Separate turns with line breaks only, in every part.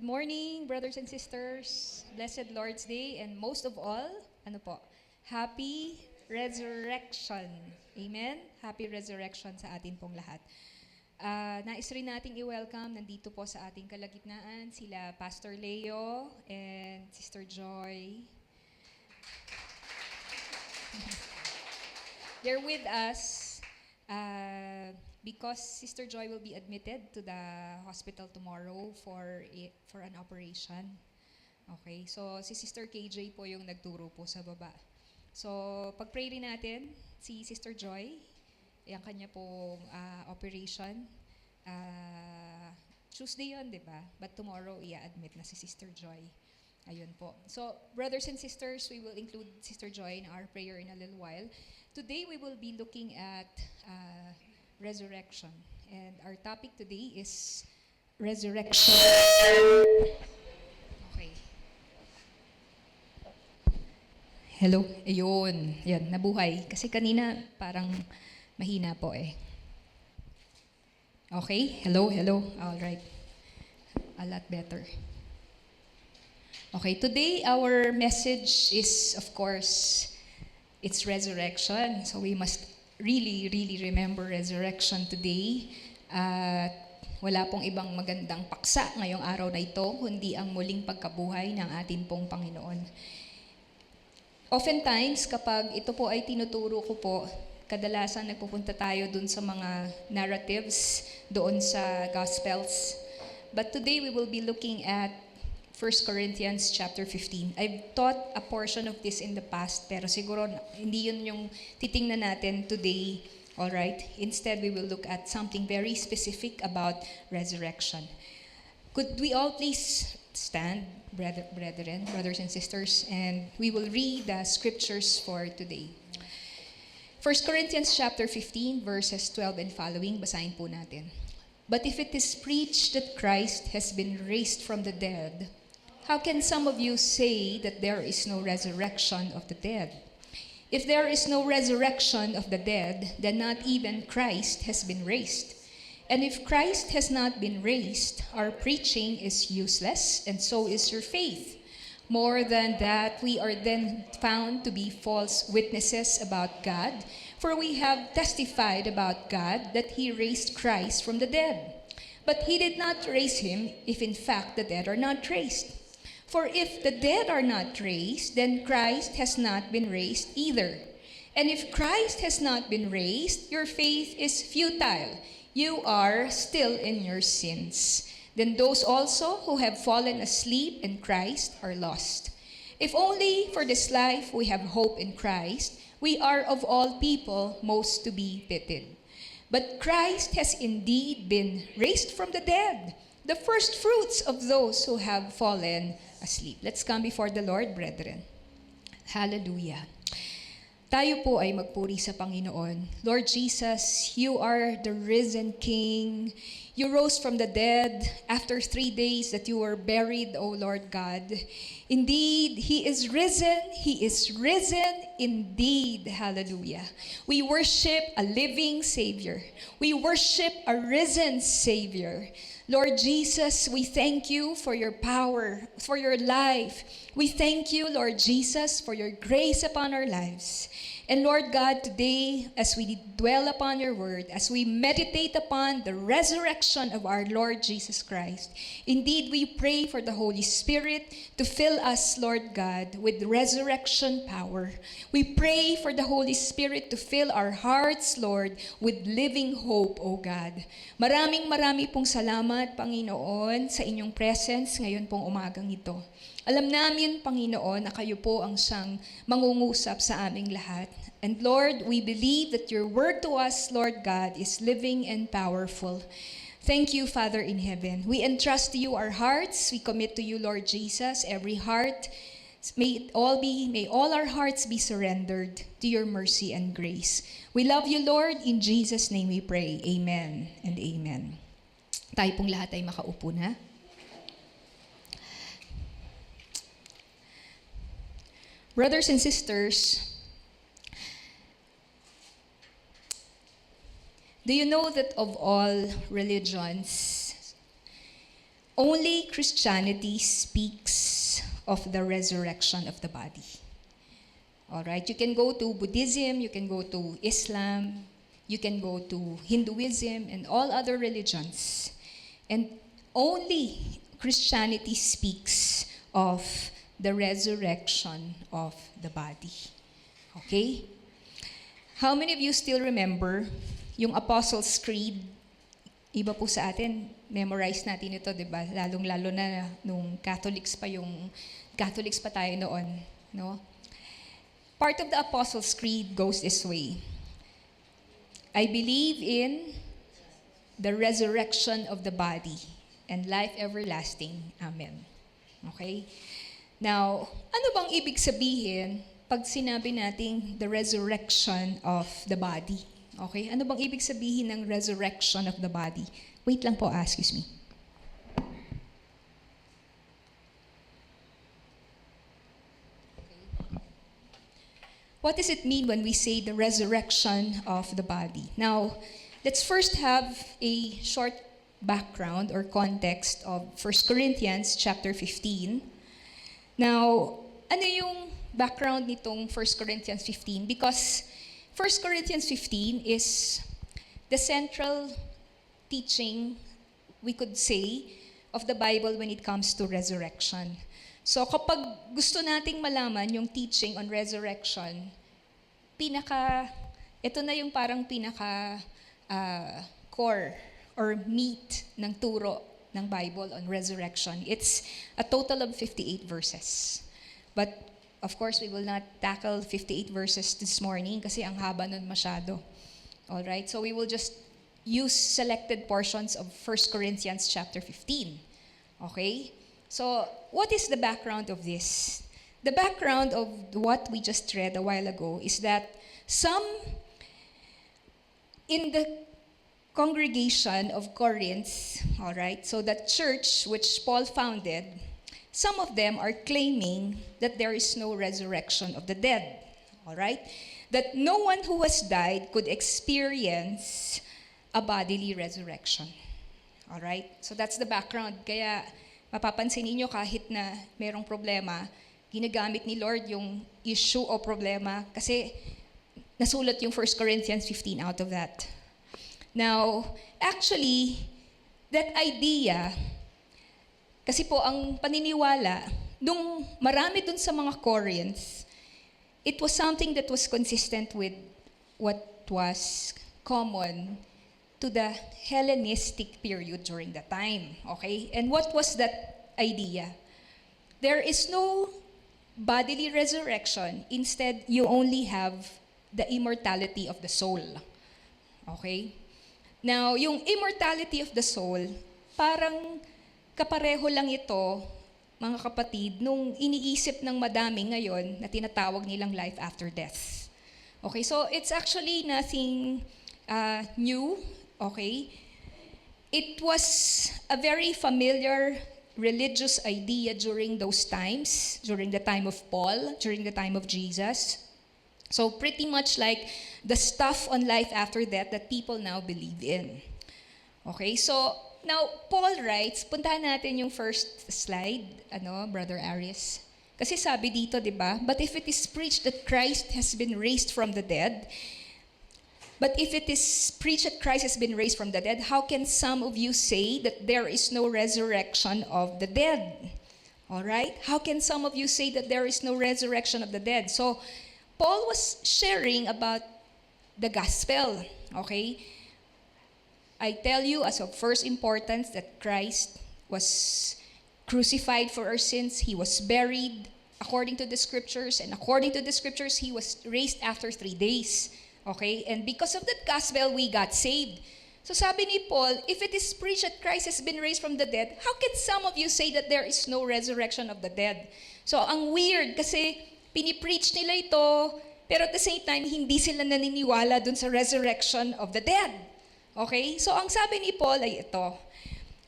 morning, brothers and sisters. Blessed Lord's Day, and most of all, Happy Resurrection. Amen? Happy Resurrection sa atin pong lahat. Nais rin nating i-welcome nandito po sa ating kalagitnaan sila Pastor Leo and Sister Joy. They're with us because Sister Joy will be admitted to the hospital tomorrow for an operation. Okay, so si Sister KJ po yung nagturo po sa baba. So, pag-pray rin natin si Sister Joy, yung kanya pong operation. Tuesday yun, di ba? But tomorrow, i-admit na si Sister Joy. Ayun po. So, brothers and sisters, we will include Sister Joy in our prayer in a little while. Today, we will be looking at resurrection. And our topic today is resurrection. Okay. Hello? Ayun. Yan, nabuhay. Kasi kanina, parang mahina po eh. Okay? Hello? All right. A lot better. Okay, today our message is, of course, it's resurrection. So we must really remember resurrection today. Wala pong ibang magandang paksa ngayong araw na ito, kundi ang muling pagkabuhay ng ating pong Panginoon. Oftentimes, kapag ito po ay tinuturo ko po, kadalasan nagpupunta tayo dun sa mga narratives doon sa Gospels. But today we will be looking at 1 Corinthians chapter 15. I've taught a portion of this in the past, pero siguro hindi yun yung titingnan natin today. All right? Instead, we will look at something very specific about resurrection. Could we all please stand, brothers and sisters, and we will read the scriptures for today. 1 Corinthians chapter 15, verses 12 and following, basahin po natin. But if it is preached that Christ has been raised from the dead, how can some of you say that there is no resurrection of the dead? If there is no resurrection of the dead, then not even Christ has been raised. And if Christ has not been raised, our preaching is useless, and so is your faith. More than that, we are then found to be false witnesses about God, for we have testified about God that He raised Christ from the dead. But He did not raise Him, if in fact the dead are not raised. For if the dead are not raised, then Christ has not been raised either. And if Christ has not been raised, your faith is futile. You are still in your sins. Then those also who have fallen asleep in Christ are lost. If only for this life we have hope in Christ, we are of all people most to be pitied. But Christ has indeed been raised from the dead, the first fruits of those who have fallen asleep. Let's come before the Lord, brethren. Hallelujah. Tayo po ay magpuri sa Panginoon. Lord Jesus, you are the risen King. You rose from the dead after 3 days that you were buried, O Lord God. Indeed, He is risen. He is risen indeed. Hallelujah. We worship a living Savior. We worship a risen Savior. Lord Jesus, we thank you for your power, for your life. We thank you, Lord Jesus, for your grace upon our lives. And Lord God, today, as we dwell upon your word, as we meditate upon the resurrection of our Lord Jesus Christ, indeed we pray for the Holy Spirit to fill us, Lord God, with resurrection power. We pray for the Holy Spirit to fill our hearts, Lord, with living hope, O God. Maraming pong salamat, Panginoon, sa inyong presence ngayon pong umagang ito. Alam namin, Panginoon, na kayo po ang siyang mangungusap sa aming lahat. And Lord, we believe that your word to us, Lord God, is living and powerful. Thank you, Father in heaven. We entrust to you our hearts. We commit to you, Lord Jesus, every heart. May all our hearts be surrendered to your mercy and grace. We love you, Lord. In Jesus' name we pray. Amen and amen. Tayo pong lahat ay makaupo na. Brothers and sisters, do you know that of all religions, only Christianity speaks of the resurrection of the body. All right, you can go to Buddhism, you can go to Islam, you can go to Hinduism and all other religions. And only Christianity speaks of the resurrection of the body. Okay? How many of you still remember yung Apostles' Creed? Iba po sa atin, memorize natin ito, di ba? Lalong-lalo na nung Catholics pa tayo noon, no? Part of the Apostles' Creed goes this way. I believe in the resurrection of the body and life everlasting. Amen. Okay? Now, ano bang ibig sabihin pag sinabi nating the resurrection of the body? Okay? Ano bang ibig sabihin ng resurrection of the body? Wait lang po, excuse me. What does it mean when we say the resurrection of the body? Now, let's first have a short background or context of 1 Corinthians chapter 15. Now, ano yung background nitong 1 Corinthians 15? Because 1 Corinthians 15 is the central teaching, we could say, of the Bible when it comes to resurrection. So kapag gusto nating malaman yung teaching on resurrection, ito na yung parang core or meat ng turo ng Bible on resurrection. It's a total of 58 verses. But of course, we will not tackle 58 verses this morning kasi ang haba nun masyado. All right? So we will just use selected portions of 1 Corinthians chapter 15. Okay? So, what is the background of this? The background of what we just read a while ago is that some in the congregation of Corinth, all right, so that church which Paul founded, some of them are claiming that there is no resurrection of the dead, all right? That no one who has died could experience a bodily resurrection. All right? So that's the background. Kaya mapapansin niyo kahit na merong problema, ginagamit ni Lord yung issue o problema kasi nasulat yung 1 Corinthians 15 out of that. Now, actually, that idea, kasi po ang paniniwala, nung marami dun sa mga Corinth, it was something that was consistent with what was common to the Hellenistic period during that time. Okay? And what was that idea? There is no bodily resurrection. Instead, you only have the immortality of the soul. Okay? Now, yung immortality of the soul, parang kapareho lang ito, mga kapatid, nung iniisip ng madami ngayon na tinatawag nilang life after death. Okay, so it's actually nothing new, okay? It was a very familiar religious idea during those times, during the time of Paul, during the time of Jesus. So pretty much like the stuff on life after death that people now believe in. Okay, so now, Paul writes, puntahan natin yung first slide, Brother Aries. Kasi sabi dito, di ba? But if it is preached that Christ has been raised from the dead, how can some of you say that there is no resurrection of the dead? All right? How can some of you say that there is no resurrection of the dead? So, Paul was sharing about the gospel, okay? I tell you as of first importance that Christ was crucified for our sins. He was buried according to the scriptures. And according to the scriptures, he was raised after 3 days. Okay? And because of that gospel, we got saved. So sabi ni Paul, if it is preached that Christ has been raised from the dead, how can some of you say that there is no resurrection of the dead? So ang weird kasi pinipreach nila ito, pero at the same time, hindi sila naniniwala dun sa resurrection of the dead. Okay? So ang sabi ni Paul ay ito.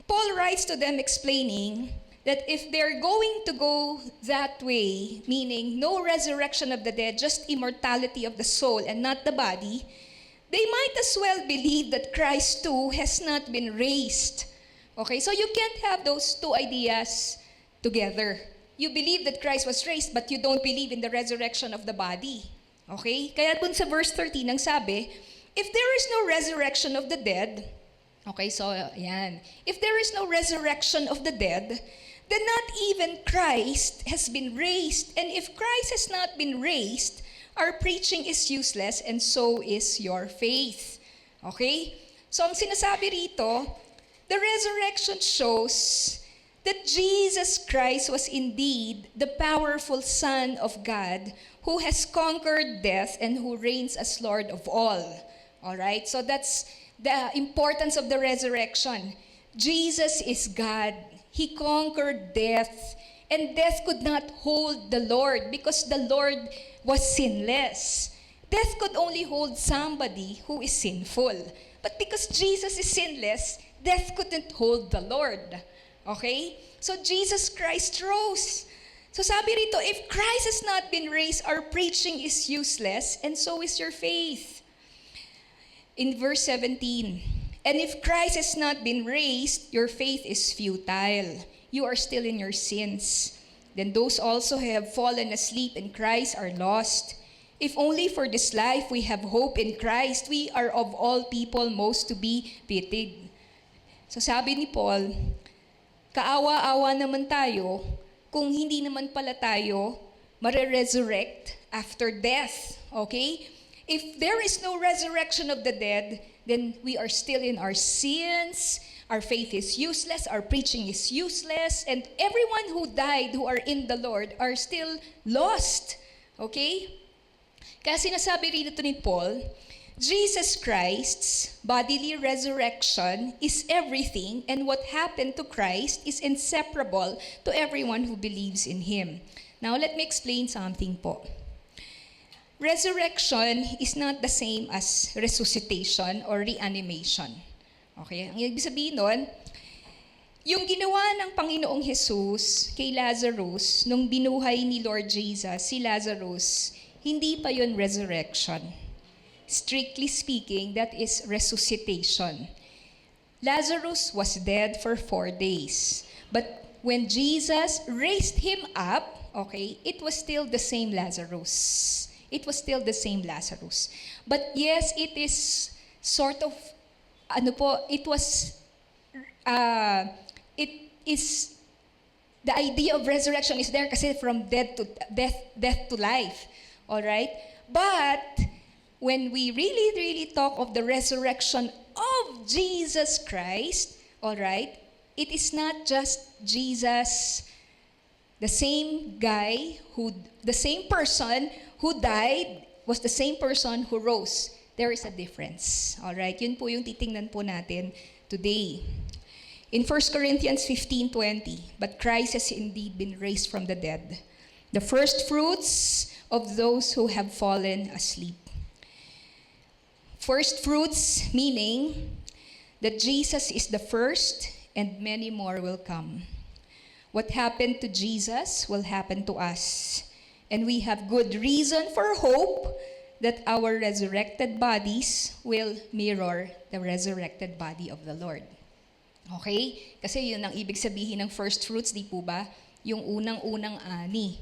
Paul writes to them explaining that if they're going to go that way, meaning no resurrection of the dead, just immortality of the soul and not the body, they might as well believe that Christ too has not been raised. Okay, so you can't have those two ideas together. You believe that Christ was raised, but you don't believe in the resurrection of the body. Okay? Kaya dun sa verse 13, ang sabi, if there is no resurrection of the dead, okay, so yan. If there is no resurrection of the dead, then not even Christ has been raised. And if Christ has not been raised, our preaching is useless and so is your faith. Okay? So ang sinasabi rito, the resurrection shows that Jesus Christ was indeed the powerful Son of God who has conquered death and who reigns as Lord of all. All right? So that's the importance of the resurrection. Jesus is God. He conquered death. And death could not hold the Lord because the Lord was sinless. Death could only hold somebody who is sinful. But because Jesus is sinless, death couldn't hold the Lord. Okay? So Jesus Christ rose. So sabi rito, if Christ has not been raised, our preaching is useless, and so is your faith. In verse 17, and if Christ has not been raised, your faith is futile. You are still in your sins. Then those also who have fallen asleep in Christ are lost. If only for this life we have hope in Christ, we are of all people most to be pitied. So sabi ni Paul, kaawa-awa naman tayo kung hindi naman pala tayo mare-resurrect after death. Okay? If there is no resurrection of the dead, then we are still in our sins, our faith is useless, our preaching is useless, and everyone who died who are in the Lord are still lost. Okay? Kaya sinasabi rito ni Paul, Jesus Christ's bodily resurrection is everything, and what happened to Christ is inseparable to everyone who believes in Him. Now, let me explain something po. Resurrection is not the same as resuscitation or reanimation. Okay? Ang ibig sabihin nun, yung ginawa ng Panginoong Jesus kay Lazarus nung binuhay ni Lord Jesus, si Lazarus, hindi pa yun resurrection. Strictly speaking, that is resuscitation. Lazarus was dead for 4 days. But when Jesus raised him up, okay, it was still the same Lazarus. It was still the same Lazarus. But yes, it is sort of, it is, the idea of resurrection is there kasi from death to life. All right? But when we really talk of the resurrection of Jesus Christ, all right, it is not just Jesus, the same person who died was the same person who rose. There is a difference. All right? Yun po yung titingnan po natin today. In 1 Corinthians 15:20, but Christ has indeed been raised from the dead, the first fruits of those who have fallen asleep. First fruits meaning that Jesus is the first and many more will come. What happened to Jesus will happen to us. And we have good reason for hope that our resurrected bodies will mirror the resurrected body of the Lord. Okay? Kasi yun ang ibig sabihin ng first fruits, di po ba? Yung unang-unang ani.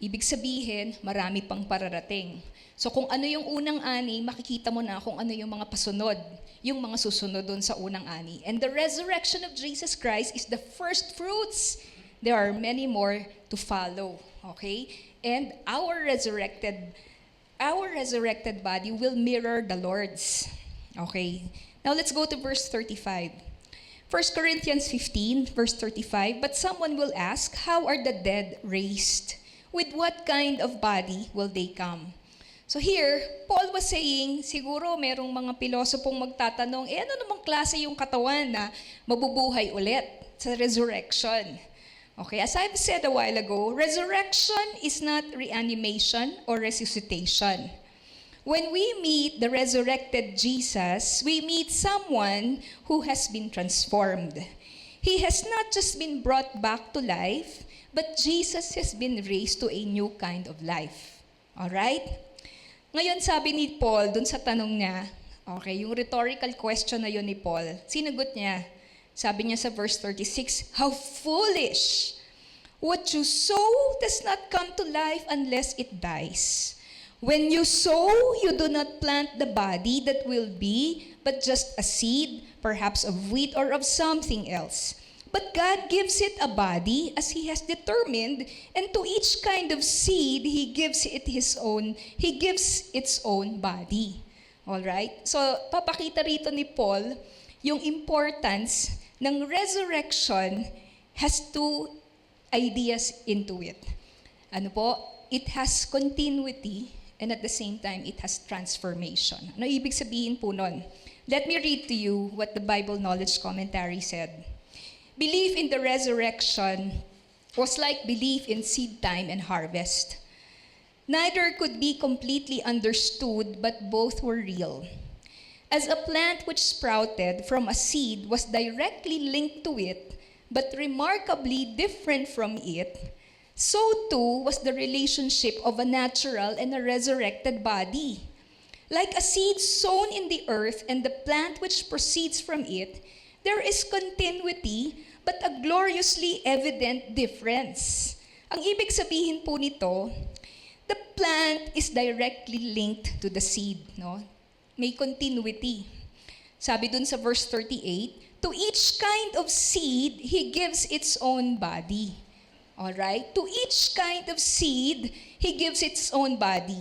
Ibig sabihin, marami pang pararating. So kung ano yung unang ani, makikita mo na kung ano yung mga pasunod, yung mga susunod doon sa unang ani. And the resurrection of Jesus Christ is the first fruits. There are many more to follow. Okay? And our resurrected body will mirror the Lord's. Okay? Now let's go to verse 35. 1 Corinthians 15, verse 35, but someone will ask, how are the dead raised? With what kind of body will they come? So here, Paul was saying, siguro merong mga pilosopong magtatanong, ano namang klase yung katawan na mabubuhay ulit sa resurrection? Okay, as I've said a while ago, resurrection is not reanimation or resuscitation. When we meet the resurrected Jesus, we meet someone who has been transformed. He has not just been brought back to life, but Jesus has been raised to a new kind of life. Alright? Ngayon sabi ni Paul, dun sa tanong niya, okay, yung rhetorical question na yun ni Paul, sinagot niya, Sabi niya sa verse 36, "How foolish! What you sow does not come to life unless it dies. When you sow, you do not plant the body that will be, but just a seed, perhaps of wheat or of something else. But God gives it a body as He has determined, and to each kind of seed, He gives its own body." All right? So, papakita rito ni Paul yung importance ng resurrection has two ideas into it. Ano po? It has continuity and at the same time, it has transformation. Ano ibig sabihin po nun? Let me read to you what the Bible Knowledge Commentary said. Belief in the resurrection was like belief in seed time and harvest. Neither could be completely understood, but both were real. As a plant which sprouted from a seed was directly linked to it, but remarkably different from it, so too was the relationship of a natural and a resurrected body. Like a seed sown in the earth and the plant which proceeds from it, there is continuity, but a gloriously evident difference. Ang ibig sabihin po nito, the plant is directly linked to the seed, no? May continuity. Sabi dun sa verse 38, "To each kind of seed, He gives its own body." All right? To each kind of seed, He gives its own body.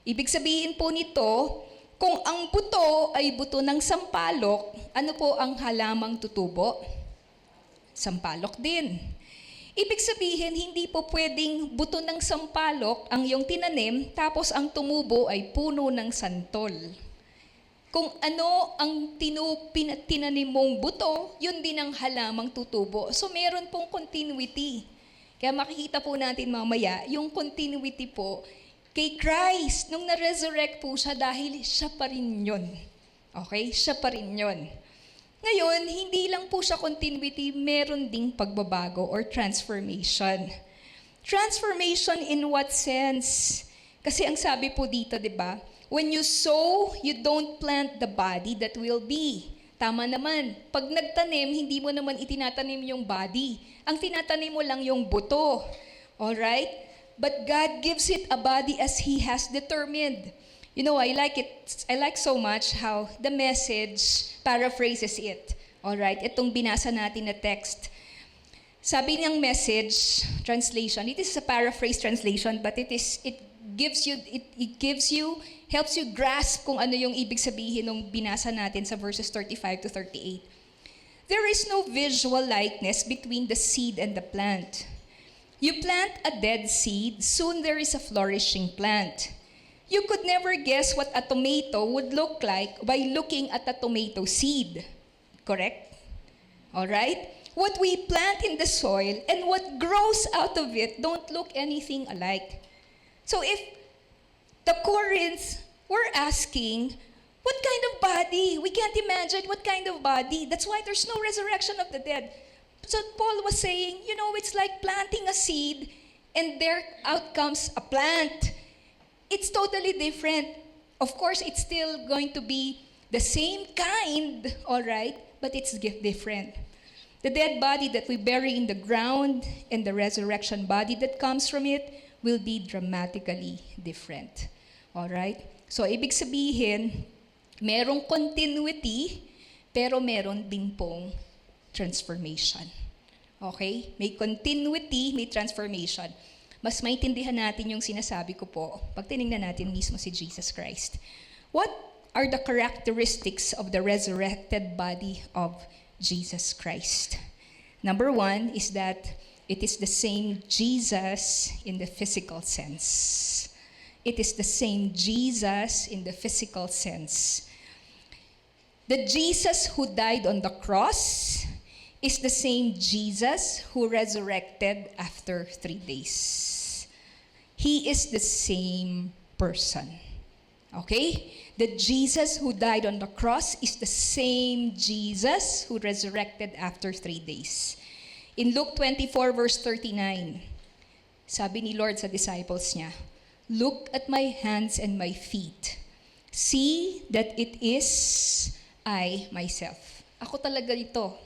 Ibig sabihin po nito, kung ang buto ay buto ng sampalok, ano po ang halamang tutubo? Sampalok din. Ibig sabihin, hindi po pwedeng buto ng sampalok ang iyong tinanim, tapos ang tumubo ay puno ng santol. Kung ano ang tinanim mong buto, yun din ang halamang tutubo. So meron pong continuity. Kaya makikita po natin mamaya, yung continuity po kay Christ, nung na-resurrect po siya dahil siya pa rin yun. Okay? Siya pa rin yun. Ngayon, hindi lang po siya continuity, meron ding pagbabago or transformation. Transformation in what sense? Kasi ang sabi po dito, di ba? When you sow, you don't plant the body that will be. Tama naman. Pag nagtanim, hindi mo naman itinatanim yung body. Ang tinatanim mo lang yung buto. Alright? But God gives it a body as He has determined. You know, I like so much how the Message paraphrases it. Alright? Itong binasa natin na text. Sabi niyang Message translation, it is a paraphrase translation, but helps you grasp kung ano yung ibig sabihin nung binasa natin sa verses 35 to 38. There is no visual likeness between the seed and the plant. You plant a dead seed, soon there is a flourishing plant. You could never guess what a tomato would look like by looking at a tomato seed. Correct? All right? What we plant in the soil and what grows out of it don't look anything alike. So if the Corinthians were asking, what kind of body? We can't imagine what kind of body. That's why there's no resurrection of the dead. So Paul was saying, you know, it's like planting a seed and there out comes a plant. It's totally different. Of course, it's still going to be the same kind, all right, but it's different. The dead body that we bury in the ground and the resurrection body that comes from it will be dramatically different. All right? So, ibig sabihin, merong continuity, pero meron din pong transformation. Okay? May continuity, may transformation. Mas maintindihan natin yung sinasabi ko po pag tinignan natin mismo si Jesus Christ. What are the characteristics of the resurrected body of Jesus Christ? Number one is that it is the same Jesus in the physical sense. It is the same Jesus in the physical sense. The Jesus who died on the cross is the same Jesus who resurrected after 3 days. He is the same person. Okay? The Jesus who died on the cross is the same Jesus who resurrected after 3 days. In Luke 24 verse 39, sabi ni Lord sa disciples niya, "Look at my hands and my feet. See that it is I myself." Ako talaga ito.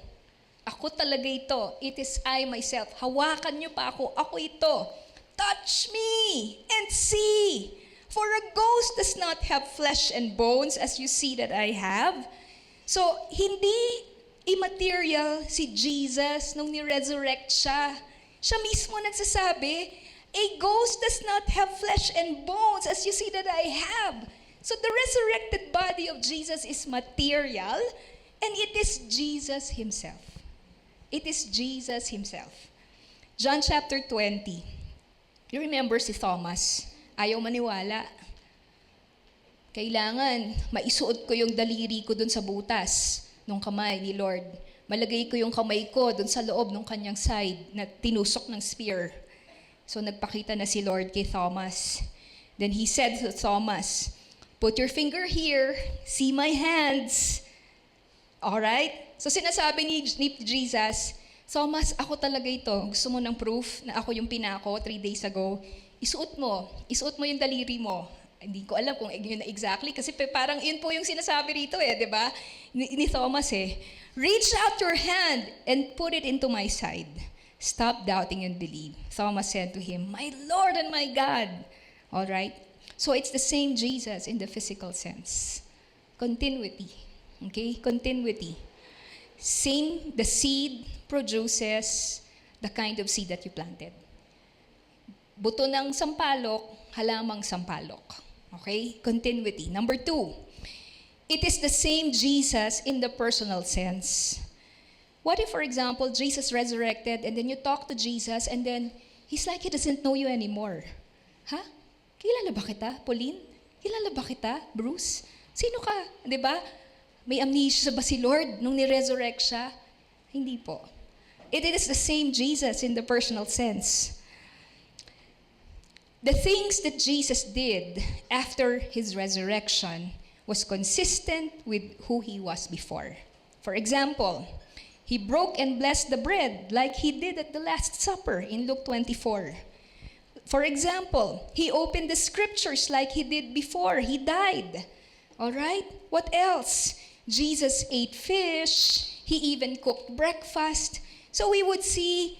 Ako talaga ito. It is I myself. Hawakan niyo pa ako. Ako ito. Touch me and see. For a ghost does not have flesh and bones as you see that I have. So, hindi immaterial si Jesus nung ni-resurrect siya. Siya mismo nagsasabi, a ghost does not have flesh and bones as you see that I have. So the resurrected body of Jesus is material, and it is Jesus Himself. It is Jesus Himself. John chapter 20. You remember si Thomas? Ayaw maniwala. Kailangan maisuot ko yung daliri ko dun sa butas ng kamay ni Lord. Malagay ko yung kamay ko dun sa loob ng kanyang side na tinusok ng spear. So nagpakita na si Lord kay Thomas. Then He said to Thomas, "Put your finger here, see my hands." Alright? So sinasabi ni Jesus, Thomas, ako talaga ito. Gusto mo ng proof na ako yung pinako 3 days ago? Isuot mo yung daliri mo. Hindi ko alam kung yun na exactly kasi parang yun po yung sinasabi rito di ba? Ni Thomas Reach out your hand and put it into my side. Stop doubting and believe. Thomas said to Him, "My Lord and my God." All right? So it's the same Jesus in the physical sense. Continuity. Okay? Continuity. Same, the seed produces the kind of seed that you planted. Buto ng sampalok, halamang sampalok. Okay? Continuity. Number 2, it is the same Jesus in the personal sense. What if, for example, Jesus resurrected and then you talk to Jesus and then He's like He doesn't know you anymore? Ha? Kilala ba kita, Pauline? Kilala ba kita, Bruce? Sino ka? Di ba? May amnesia ba si Lord nung ni-resurrect siya? Hindi po. It is the same Jesus in the personal sense. The things that Jesus did after His resurrection was consistent with who He was before. For example, He broke and blessed the bread like He did at the Last Supper in Luke 24. For example, He opened the scriptures like He did before He died. All right? What else? Jesus ate fish. He even cooked breakfast. So we would see,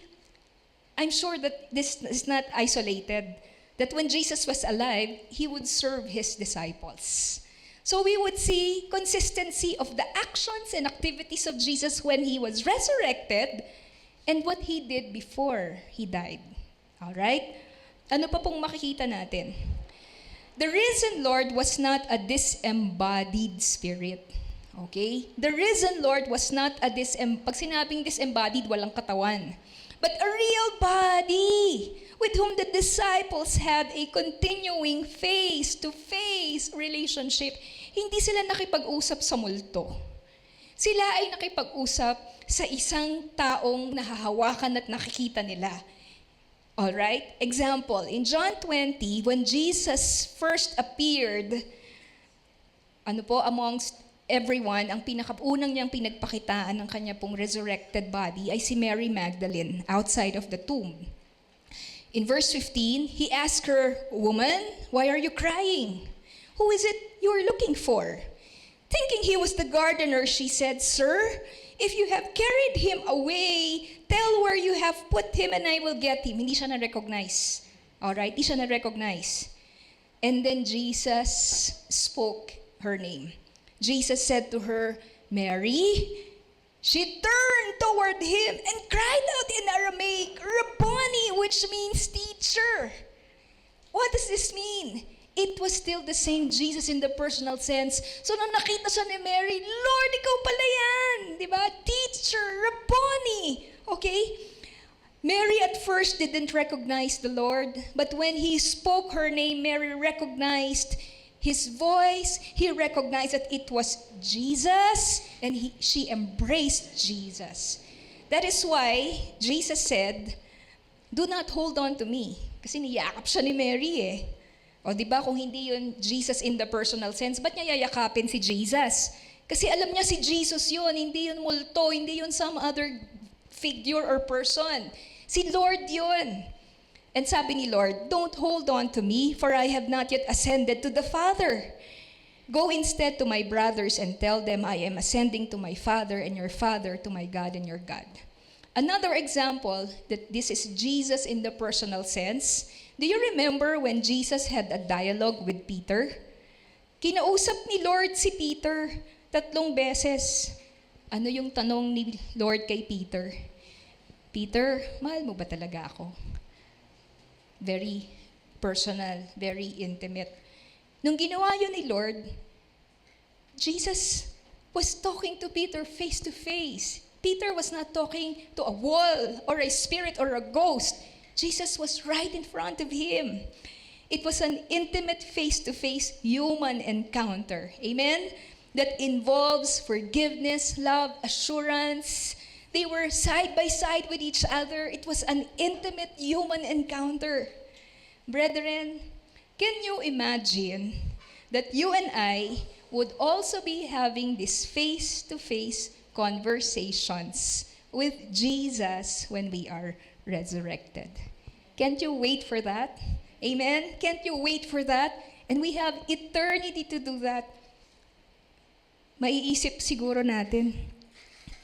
I'm sure that this is not isolated, that when Jesus was alive, He would serve His disciples. So we would see consistency of the actions and activities of Jesus when He was resurrected and what He did before He died. All right? Ano pa pong makikita natin? The risen Lord was not a disembodied spirit. Okay? The risen Lord was not a pag sinabing disembodied, walang katawan. But a real body with whom the disciples had a continuing face-to-face relationship. Hindi sila nakipag-usap sa multo. Sila ay nakipag-usap sa isang taong nahahawakan at nakikita nila. All right? Example, in John 20, when Jesus first appeared, amongst everyone, ang pinakaunang niyang pinagpakitaan ng kanya pong resurrected body ay si Mary Magdalene outside of the tomb. In verse 15, He asked her, "Woman, why are you crying? Who is it you are looking for?" Thinking he was the gardener, she said, "Sir, if you have carried him away, tell where you have put him and I will get him." Hindi siya na-recognize. Alright? Hindi siya na-recognize. And then Jesus spoke her name. Jesus said to her, "Mary." She turned toward Him and cried out in Aramaic, "Rabboni," which means teacher. What does this mean? It was still the same Jesus in the personal sense. So nung nakita siya ni Mary, "Lord, ikaw pala yan." Diba? Teacher, Rabboni. Okay? Mary at first didn't recognize the Lord, but when He spoke her name, Mary recognized His voice. He recognized that it was Jesus, and she embraced Jesus. That is why Jesus said, "Do not hold on to me." Kasi niyakap siya ni Mary O di ba kung hindi yun Jesus in the personal sense, ba't niya yayakapin si Jesus? Kasi alam niya si Jesus yun, hindi yun multo, hindi yun some other figure or person. Si Lord yun. And sabi ni Lord, "Don't hold on to me, for I have not yet ascended to the Father." Go instead to my brothers and tell them I am ascending to my Father and your Father, to my God and your God. Another example that this is Jesus in the personal sense. Do you remember when Jesus had a dialogue with Peter? Kinausap ni Lord si Peter 3 beses. Ano yung tanong ni Lord kay Peter? Peter, mahal mo ba talaga ako? Very personal, very intimate. Nung ginawa yun ni Lord, Jesus was talking to Peter face to face. Peter was not talking to a wall or a spirit or a ghost. Jesus was right in front of him. It was an intimate face-to-face human encounter. Amen? That involves forgiveness, love, assurance. They were side by side with each other. It was an intimate human encounter. Brethren, can you imagine that you and I would also be having these face-to-face conversations with Jesus when we are resurrected? Can't you wait for that? Amen? Can't you wait for that? And we have eternity to do that. Maiisip siguro natin.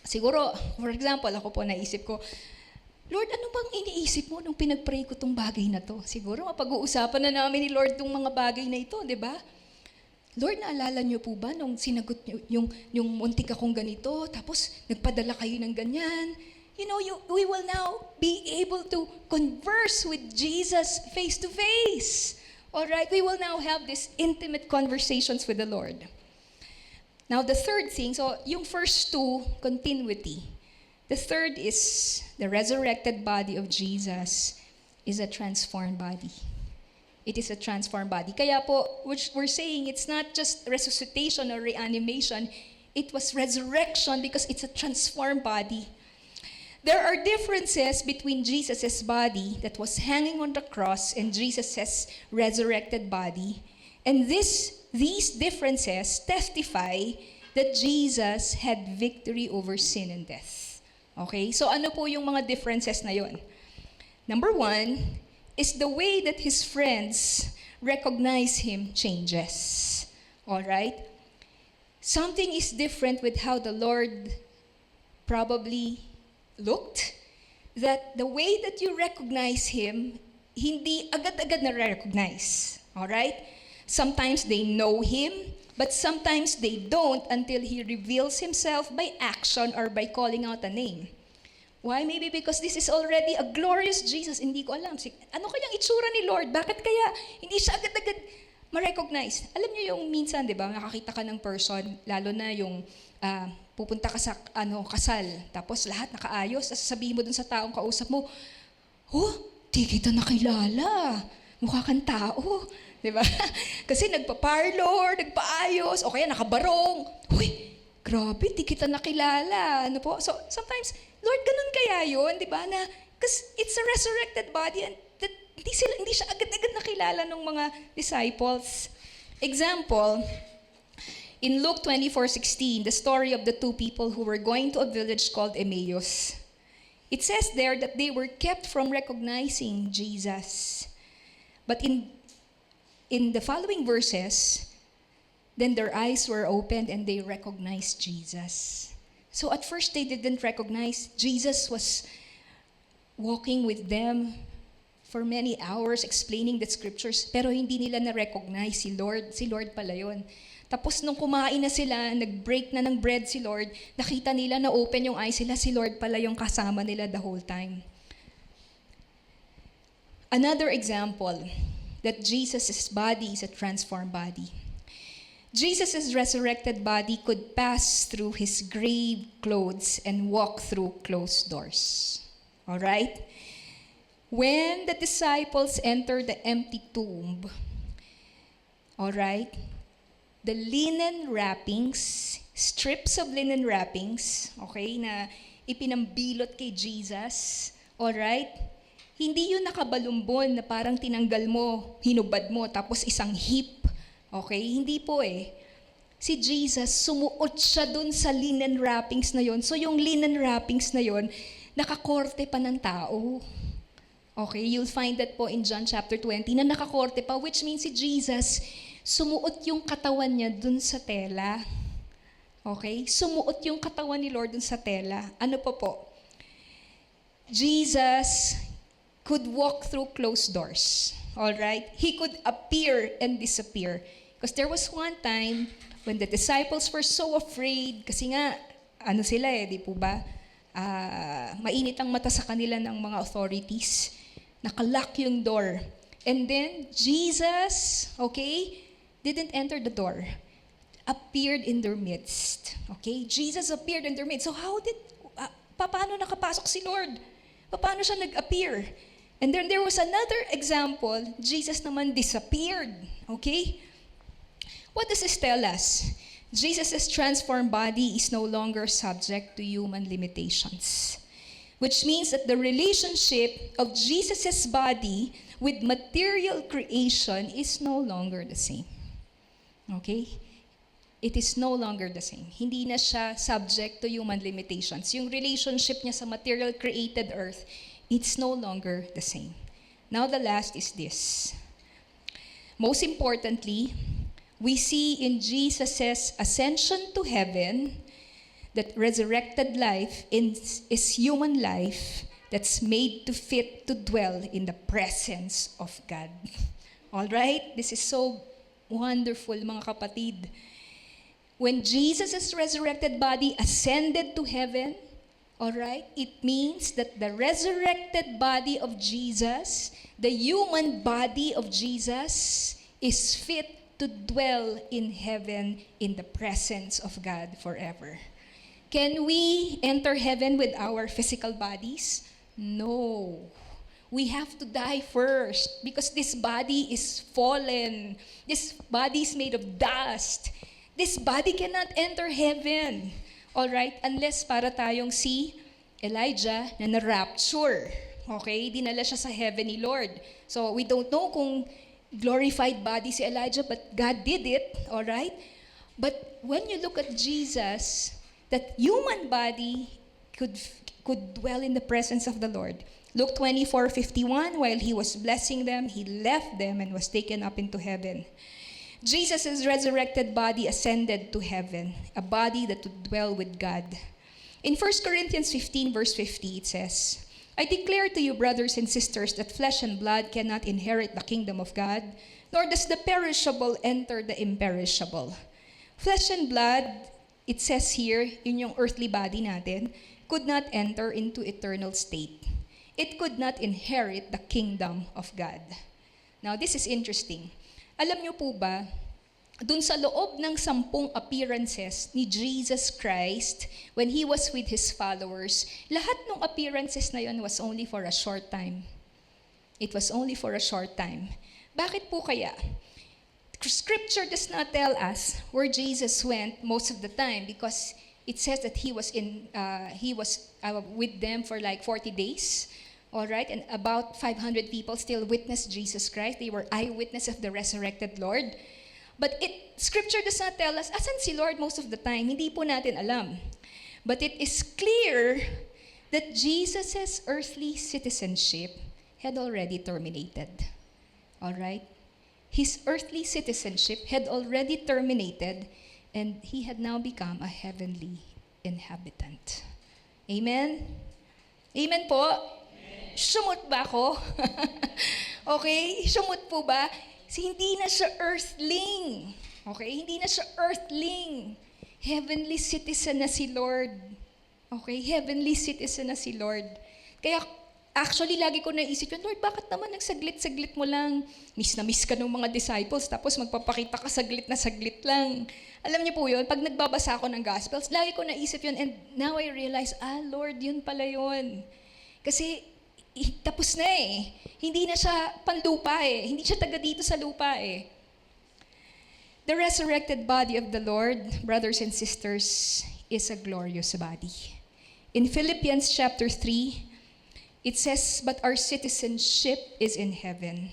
Siguro, for example, ako po naisip ko, Lord, ano bang iniisip mo nung pinag-pray ko tong bagay na to? Siguro mapag-uusapan na namin ni Lord tong mga bagay na ito, di ba? Lord, naalala niyo po ba nung sinagot niyo yung muntik akong ganito, tapos nagpadala kayo ng ganyan? You know, we will now be able to converse with Jesus face to face. All right? We will now have these intimate conversations with the Lord. Now, the third thing, so yung first two, continuity. The third is the resurrected body of Jesus is a transformed body. It is a transformed body. Kaya po, we're saying it's not just resuscitation or reanimation, it was resurrection because it's a transformed body. There are differences between Jesus' body that was hanging on the cross and Jesus' resurrected body. And these differences testify that Jesus had victory over sin and death. Okay? So ano po yung mga differences na yon? Number one is the way that his friends recognize him changes. All right? Something is different with how the Lord probably looked, that the way that you recognize him, hindi agad-agad na recognize. All right? Sometimes they know him, but sometimes they don't until he reveals himself by action or by calling out a name. Why? Maybe because this is already a glorious Jesus. Hindi ko alam. Ano kayang itsura ni Lord? Bakit kaya hindi siya agad-agad ma-recognize? Alam niyo yung minsan, di ba, nakakita ka ng person, lalo na yung pupunta ka sa kasal, tapos lahat nakaayos, tapos sabihin mo dun sa taong kausap mo, di kita nakilala. Mukha kang tao. Di ba? Kasi nagpa-parlor, nagpaayos, o kaya nakabarong. Huy, grabe, di kita nakilala. Ano po? So, sometimes, Lord, ganun kaya yun, di ba? Because it's a resurrected body and that, hindi siya agad-agad nakilala ng mga disciples. Example, in Luke 24:16, the story of the two people who were going to a village called Emmaus. It says there that they were kept from recognizing Jesus. But in the following verses, then their eyes were opened and they recognized Jesus. So at first they didn't recognize. Jesus was walking with them for many hours explaining the scriptures, pero hindi nila na-recognize si Lord. Si Lord pala yun. Tapos nung kumain na sila, nag-break na ng bread si Lord, nakita nila na open yung eyes sila, si Lord pala yung kasama nila the whole time. Another example, that Jesus' body is a transformed body. Jesus' resurrected body could pass through his grave clothes and walk through closed doors. All right? When the disciples entered the empty tomb, all right, the linen wrappings, strips of linen wrappings, okay, na ipinambilot kay Jesus, all right, hindi yun nakabalumbon na parang tinanggal mo, hinubad mo, tapos isang heap. Okay? Hindi po eh. Si Jesus, sumuot siya dun sa linen wrappings na yon. So yung linen wrappings na yon, nakakorte pa ng tao. Okay? You'll find that po in John chapter 20 na nakakorte pa, which means si Jesus sumuot yung katawan niya dun sa tela. Okay? Sumuot yung katawan ni Lord dun sa tela. Ano pa po? Jesus could walk through closed doors. Alright? He could appear and disappear. Because there was one time when the disciples were so afraid, kasi nga, ano sila di po ba? Mainit ang mata sa kanila ng mga authorities. Nakalock yung door. And then, Jesus, okay, didn't enter the door. Appeared in their midst. Okay? Jesus appeared in their midst. So paano nakapasok si Lord? Paano siya nag-appear? And then there was another example, Jesus naman disappeared. Okay? What does this tell us? Jesus' transformed body is no longer subject to human limitations. Which means that the relationship of Jesus' body with material creation is no longer the same. Okay? It is no longer the same. Hindi na siya subject to human limitations. Yung relationship niya sa material created earth, it's no longer the same. Now the last is this. Most importantly, we see in Jesus' ascension to heaven that resurrected life is human life that's made to fit to dwell in the presence of God. All right? This is so wonderful, mga kapatid. When Jesus' resurrected body ascended to heaven, all right, it means that the resurrected body of Jesus, the human body of Jesus, is fit to dwell in heaven in the presence of God forever. Can we enter heaven with our physical bodies? No. We have to die first because this body is fallen. This body is made of dust. This body cannot enter heaven. All right? Unless para tayong si Elijah na na-rapture. Okay? Dinala siya sa heaven ni Lord. So we don't know kung glorified body si Elijah, but God did it. All right? But when you look at Jesus, that human body could dwell in the presence of the Lord. Luke 24:51, while he was blessing them, he left them and was taken up into heaven. Jesus' resurrected body ascended to heaven, a body that would dwell with God. In 1 Corinthians 15, verse 50, it says, I declare to you, brothers and sisters, that flesh and blood cannot inherit the kingdom of God, nor does the perishable enter the imperishable. Flesh and blood, it says here, yun yung earthly body natin, could not enter into eternal state. It could not inherit the kingdom of God. Now, this is interesting. Alam niyo po ba, dun sa loob ng 10 appearances ni Jesus Christ, when He was with His followers, lahat ng appearances na yun was only for a short time. It was only for a short time. Bakit po kaya? Scripture does not tell us where Jesus went most of the time because it says that He was with them for like 40 days. All right, and about 500 people still witnessed Jesus Christ. They were eyewitness of the resurrected Lord. But Scripture does not tell us, asan si Lord most of the time? Hindi po natin alam. But it is clear that Jesus' earthly citizenship had already terminated. All right? His earthly citizenship had already terminated, and he had now become a heavenly inhabitant. Amen? Amen po? Sumot ba ako? Okay? Sumot po ba? Hindi na siya earthling. Okay? Hindi na siya earthling. Heavenly citizen na si Lord. Okay? Heavenly citizen na si Lord. Kaya, actually, lagi ko naisip yun, Lord, bakit naman nagsaglit-saglit mo lang? Miss na miss ka ng mga disciples, tapos magpapakita ka saglit na saglit lang. Alam niyo po yun, pag nagbabasa ako ng Gospels, lagi ko naisip yun, and now I realize, Lord, yun pala yun. Kasi, tapos na eh. Hindi na siya panlupa eh. Hindi siya taga dito sa lupa eh. The resurrected body of the Lord, brothers and sisters, is a glorious body. In Philippians chapter 3, it says, but our citizenship is in heaven.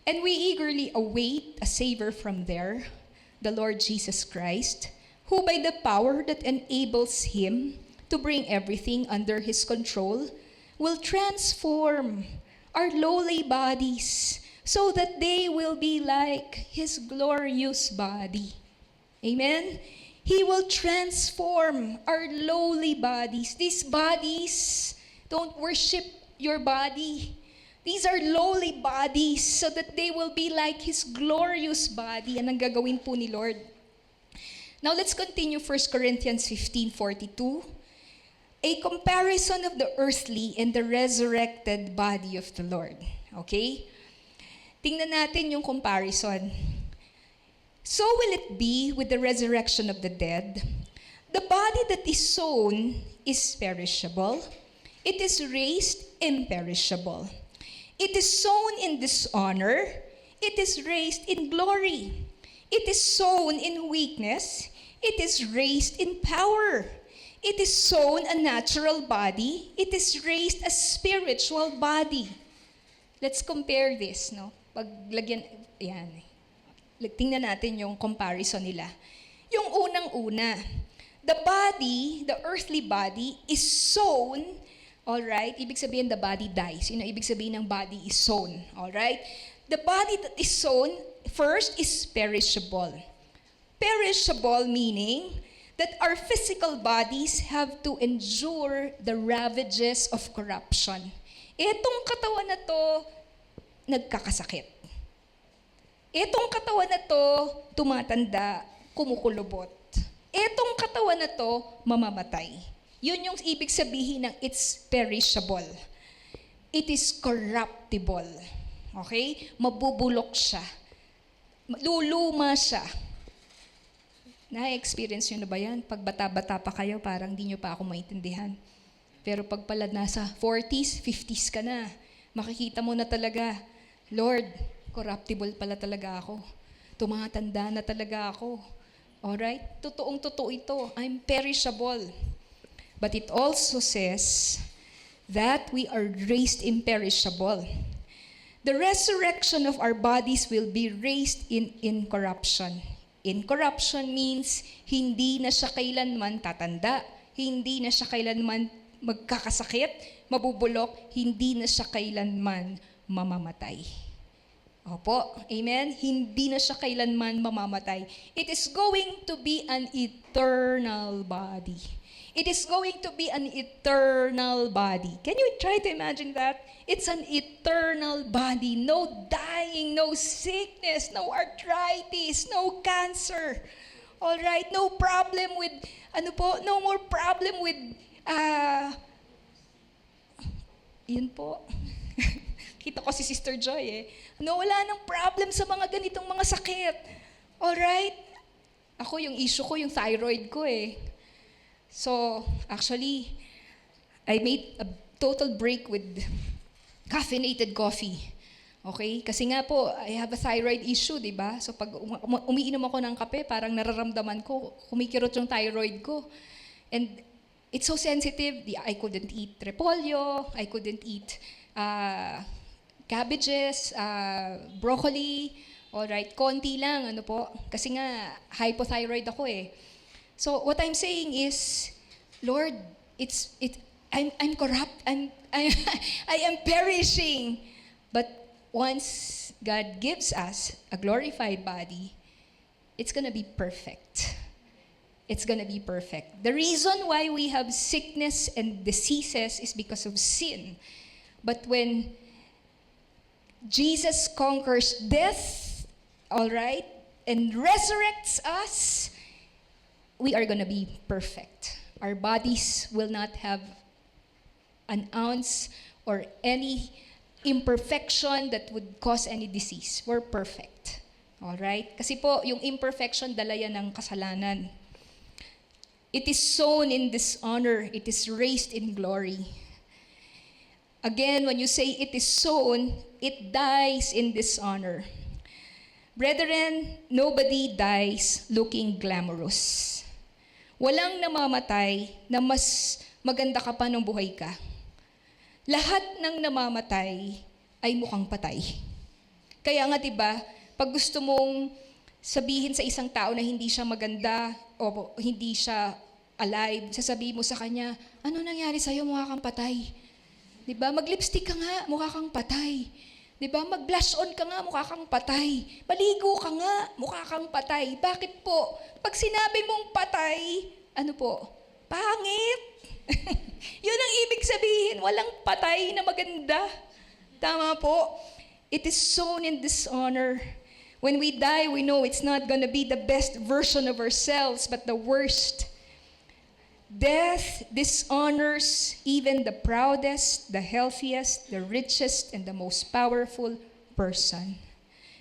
And we eagerly await a Savior from there, the Lord Jesus Christ, who by the power that enables Him to bring everything under His control, will transform our lowly bodies so that they will be like His glorious body. Amen? He will transform our lowly bodies. These bodies, don't worship your body. These are lowly bodies so that they will be like His glorious body. Yan ang gagawin po ni Lord. Now let's continue 1 Corinthians 15:42. A comparison of the earthly and the resurrected body of the Lord. Okay? Tingnan natin yung comparison. So will it be with the resurrection of the dead. The body that is sown is perishable. It is raised imperishable. It is sown in dishonor. It is raised in glory. It is sown in weakness. It is raised in power. It is sown a natural body. It is raised a spiritual body. Let's compare this, no? Paglagyan, yan. Tingnan natin yung comparison nila. Yung unang-una, the body, the earthly body, is sown, alright? Ibig sabihin, the body dies. Yun ang ibig sabihin ng body is sown, alright? The body that is sown, first, is perishable. Perishable meaning that our physical bodies have to endure the ravages of corruption. Itong katawan na to, nagkakasakit. Itong katawan na to, tumatanda, kumukulubot. Itong katawan na to, mamamatay. Yun yung ibig sabihin ng it's perishable. It is corruptible. Okay? Mabubulok siya. Luluma siya. Na-experience nyo na ba yan? Pag bata-bata pa kayo, parang di nyo pa ako maintindihan. Pero pag pala nasa 40s, 50s ka na, makikita mo na talaga, Lord, corruptible pala talaga ako. Tumatanda na talaga ako. Alright? Totoong-totoo ito. I'm perishable. But it also says that we are raised imperishable. The resurrection of our bodies will be raised in incorruption. Incorruption means hindi na siya kailanman tatanda, hindi na siya kailanman magkakasakit, mabubulok, hindi na siya kailanman mamamatay. Opo, amen? Hindi na siya kailanman mamamatay. It is going to be an eternal body. It is going to be an eternal body. Can you try to imagine that? It's an eternal body. No dying, no sickness, no arthritis, no cancer. All right? No problem with, no more problem with, yun po. Kita ko si Sister Joy eh. Wala nang problem sa mga ganitong mga sakit. All right? Ako, yung issue ko, yung thyroid ko eh. So, actually, I made a total break with caffeinated coffee. Okay? Kasi nga po, I have a thyroid issue, di ba? So, pag umiinom ako ng kape, parang nararamdaman ko, kumikirot yung thyroid ko. And it's so sensitive. I couldn't eat repolyo. I couldn't eat cabbages, broccoli. Alright, konti lang, Kasi nga, hypothyroid ako eh. So what I'm saying is, Lord, I'm corrupt. I am perishing. But once God gives us a glorified body, it's gonna be perfect. It's gonna be perfect. The reason why we have sickness and diseases is because of sin. But when Jesus conquers death, all right, and resurrects us, we are going to be perfect. Our bodies will not have an ounce or any imperfection that would cause any disease. We're perfect. All right? Kasi po, yung imperfection, dala yan ng kasalanan. It is sown in dishonor. It is raised in glory. Again, when you say it is sown, it dies in dishonor. Brethren, nobody dies looking glamorous. Walang namamatay na mas maganda ka pa nung buhay ka. Lahat ng namamatay ay mukhang patay. Kaya nga 'di ba, pag gusto mong sabihin sa isang tao na hindi siya maganda o hindi siya alive, sasabihin mo sa kanya, ano nangyari sa'yo, mukha kang patay. 'Di ba? Mag-lipstick ka nga, mukha kang patay. Di ba? Mag-blush on ka nga, mukha kang patay. Maligo ka nga, mukha kang patay. Bakit po? Pag sinabi mong patay, ano po? Pangit. Yun ang ibig sabihin, walang patay na maganda. Tama po? It is sown in dishonor. When we die, we know it's not gonna be the best version of ourselves, but the worst. Death dishonors even the proudest, the healthiest, the richest, and the most powerful person,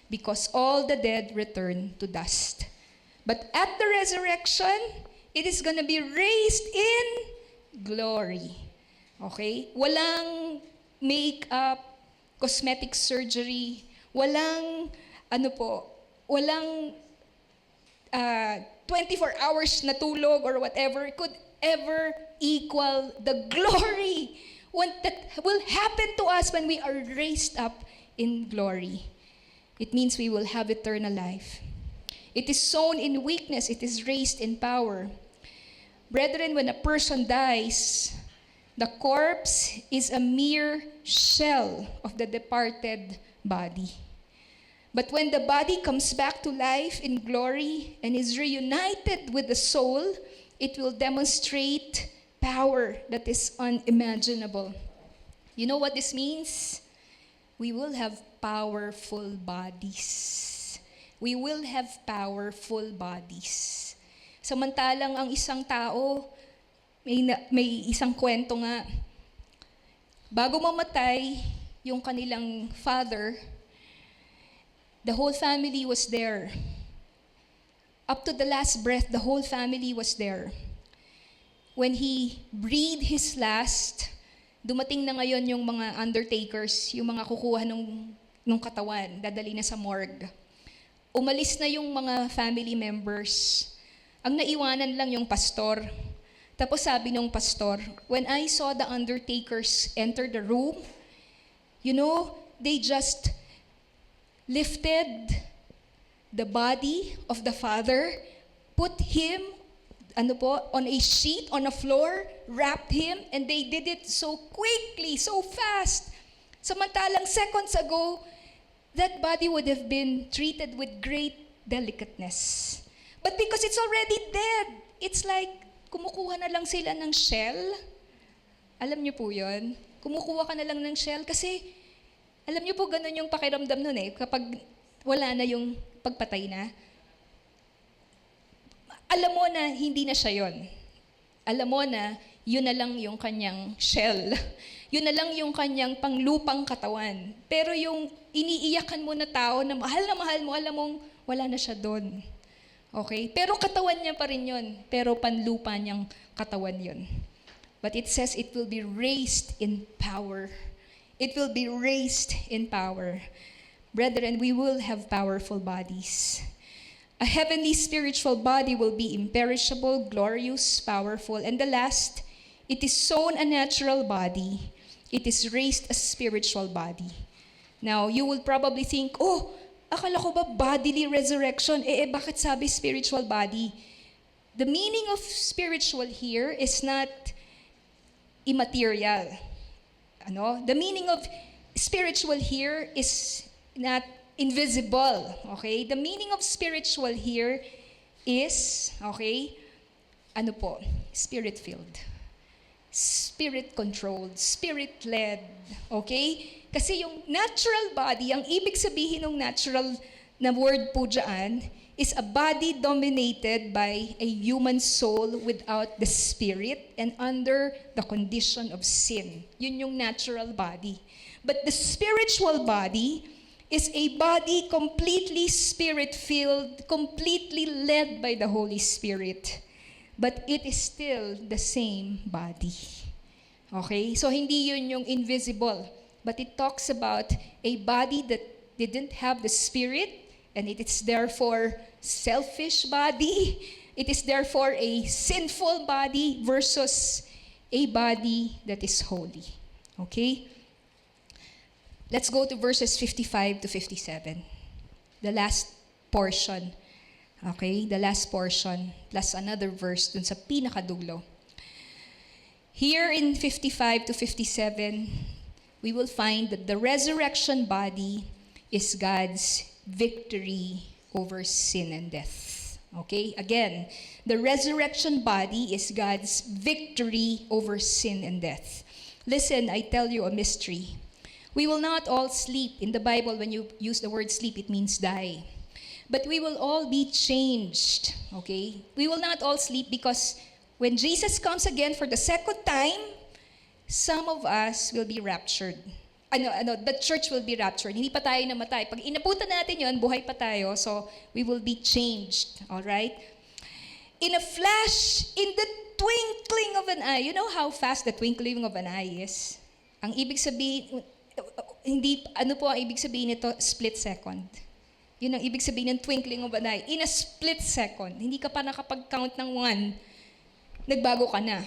because all the dead return to dust. But at the resurrection, it is gonna be raised in glory. Okay? Walang make-up, cosmetic surgery, walang, walang 24 hours na tulog or whatever could ever equal the glory that will happen to us when we are raised up in glory. It means we will have eternal life. It is sown in weakness, it is raised in power. Brethren, when a person dies, the corpse is a mere shell of the departed body. But when the body comes back to life in glory and is reunited with the soul, it will demonstrate power that is unimaginable. You know what this means? We will have powerful bodies. We will have powerful bodies. Samantalang ang isang tao, may isang kwento nga, bago mamatay yung kanilang father, the whole family was there. Up to the last breath, the whole family was there. When he breathed his last, dumating na ngayon yung mga undertakers, yung mga kukuha nung katawan, dadali na sa morgue. Umalis na yung mga family members. Ang naiwanan lang yung pastor. Tapos sabi nung pastor, when I saw the undertakers enter the room, they just lifted the body of the father, put him on a sheet on a floor, wrapped him, and they did it so quickly, so fast. Samantalang seconds ago, that body would have been treated with great delicateness. But because it's already dead, it's like kumukuha na lang sila ng shell. Alam niyo po yun? Kumukuha ka na lang ng shell kasi alam niyo po ganun yung pakiramdam nun kapag wala na yung pagpatay na. Alam mo na hindi na siya yon. Alam mo na yun na lang yung kanyang shell. Yun na lang yung kanyang panglupang katawan. Pero yung iniiyakan mo na tao na mahal mo, alam mong wala na siya doon. Okay? Pero katawan niya pa rin yun. Pero panlupa niyang katawan yun. But it says it will be raised in power. It will be raised in power. Brethren, we will have powerful bodies. A heavenly spiritual body will be imperishable, glorious, powerful. And the last, it is sown a natural body. It is raised a spiritual body. Now, you will probably think, akala ko ba bodily resurrection? Bakit sabi spiritual body? The meaning of spiritual here is not immaterial. The meaning of spiritual here is not invisible, okay? The meaning of spiritual here is, spirit-filled, spirit-controlled, spirit-led, okay? Kasi yung natural body, ang ibig sabihin ng natural na word po dyan, is a body dominated by a human soul without the spirit and under the condition of sin. Yun yung natural body. But the spiritual body is a body completely spirit-filled, completely led by the Holy Spirit. But it is still the same body. Okay? So hindi yun yung invisible. But it talks about a body that didn't have the Spirit, and it is therefore selfish body. It is therefore a sinful body versus a body that is holy. Okay? Let's go to verses 55 to 57. The last portion. Okay? The last portion plus another verse dun sa pinakadulo. Here in 55 to 57, we will find that the resurrection body is God's victory over sin and death. Okay? Again, the resurrection body is God's victory over sin and death. Listen, I tell you a mystery. We will not all sleep. In the Bible, when you use the word sleep, it means die. But we will all be changed. Okay? We will not all sleep because when Jesus comes again for the second time, some of us will be raptured. The church will be raptured. Hindi pa tayo namatay. Pag inabutan natin yon, buhay pa tayo. So, we will be changed. Alright? In a flash, in the twinkling of an eye. You know how fast the twinkling of an eye is? Ang ibig sabihin, ano po ang ibig sabihin nito? Split second. Yun ang ibig sabihin ng twinkling of an eye. In a split second. Hindi ka pa nakapag-count ng 1. Nagbago ka na.